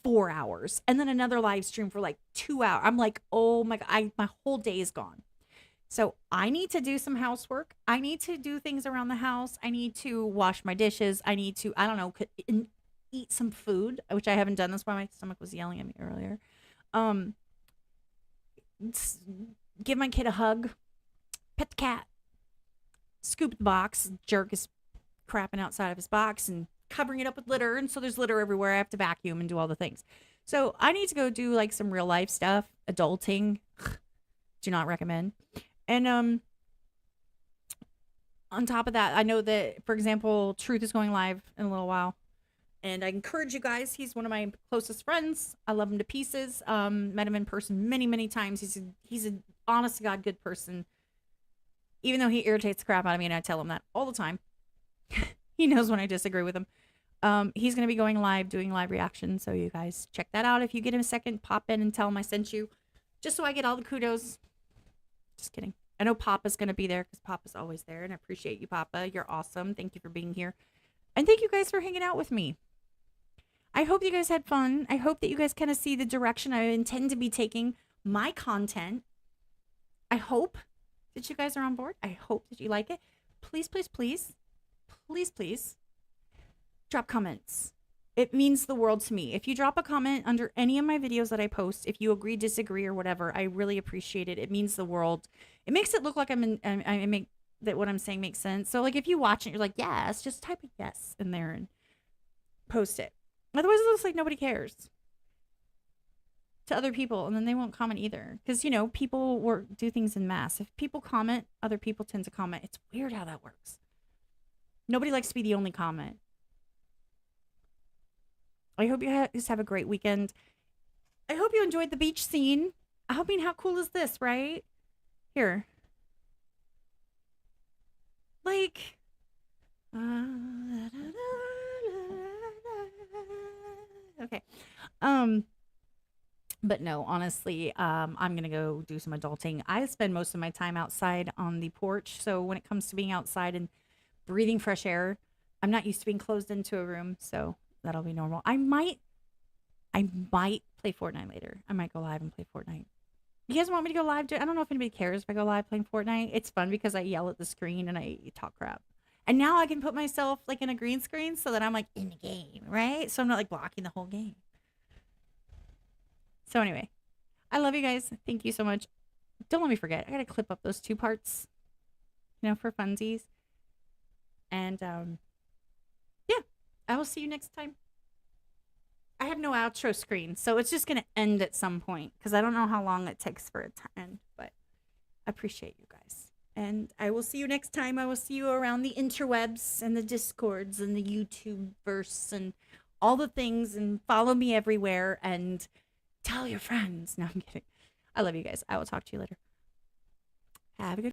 4 hours and then another live stream for like 2 hours. I'm like, oh my God, my whole day is gone. So I need to do some housework. I need to do things around the house. I need to wash my dishes. I need to, I don't know, eat some food, which I haven't done. That's why my stomach was yelling at me earlier. Um, give my kid a hug, pet the cat, scoop the box. Jerk is crapping outside of his box and covering it up with litter. And so there's litter everywhere. I have to vacuum and do all the things. So I need to go do like some real life stuff, adulting. Do not recommend. And on top of that, I know that, for example, Truth is going live in a little while. And I encourage you guys. He's one of my closest friends. I love him to pieces. Met him in person many, many times. He's an honest to God good person. Even though he irritates the crap out of me, and I tell him that all the time. He knows when I disagree with him. He's going to be going live, doing live reactions. So you guys check that out. If you get him a second, pop in and tell him I sent you. Just so I get all the kudos. Just kidding. I know Papa's going to be there because Papa's always there. And I appreciate you, Papa. You're awesome. Thank you for being here. And thank you guys for hanging out with me. I hope you guys had fun. I hope that you guys kind of see the direction I intend to be taking my content. I hope that you guys are on board. I hope that you like it. Please, please, please, please, please drop comments. It means the world to me. If you drop a comment under any of my videos that I post, if you agree, disagree, or whatever, I really appreciate it. It means the world. It makes it look like I make that what I'm saying makes sense. So like if you watch it, you're like, yes, just type a yes in there and post it. Otherwise, it looks like nobody cares to other people, and then they won't comment either. Because, you know, people do things in mass. If people comment, other people tend to comment. It's weird how that works. Nobody likes to be the only comment. I hope you guys have a great weekend. I hope you enjoyed the beach scene. I mean, how cool is this, right? Here. Like... okay. But no, honestly, I'm gonna go do some adulting. I spend most of my time outside on the porch, so when it comes to being outside and breathing fresh air, I'm not used to being closed into a room, so that'll be normal. I might play Fortnite later. I might go live and play Fortnite. You guys want me to go live? I don't know if anybody cares if I go live playing Fortnite. It's fun because I yell at the screen and I talk crap. And now I can put myself like in a green screen so that I'm like in the game, right? So I'm not like blocking the whole game. So anyway, I love you guys. Thank you so much. Don't let me forget. I got to clip up those 2 parts, for funsies. And yeah, I will see you next time. I have no outro screen, so it's just going to end at some point because I don't know how long it takes for it to end, but I appreciate you guys. And I will see you next time. I will see you around the interwebs and the Discords and the YouTube verse and all the things, and follow me everywhere and tell your friends. No, I'm kidding. I love you guys. I will talk to you later. Have a good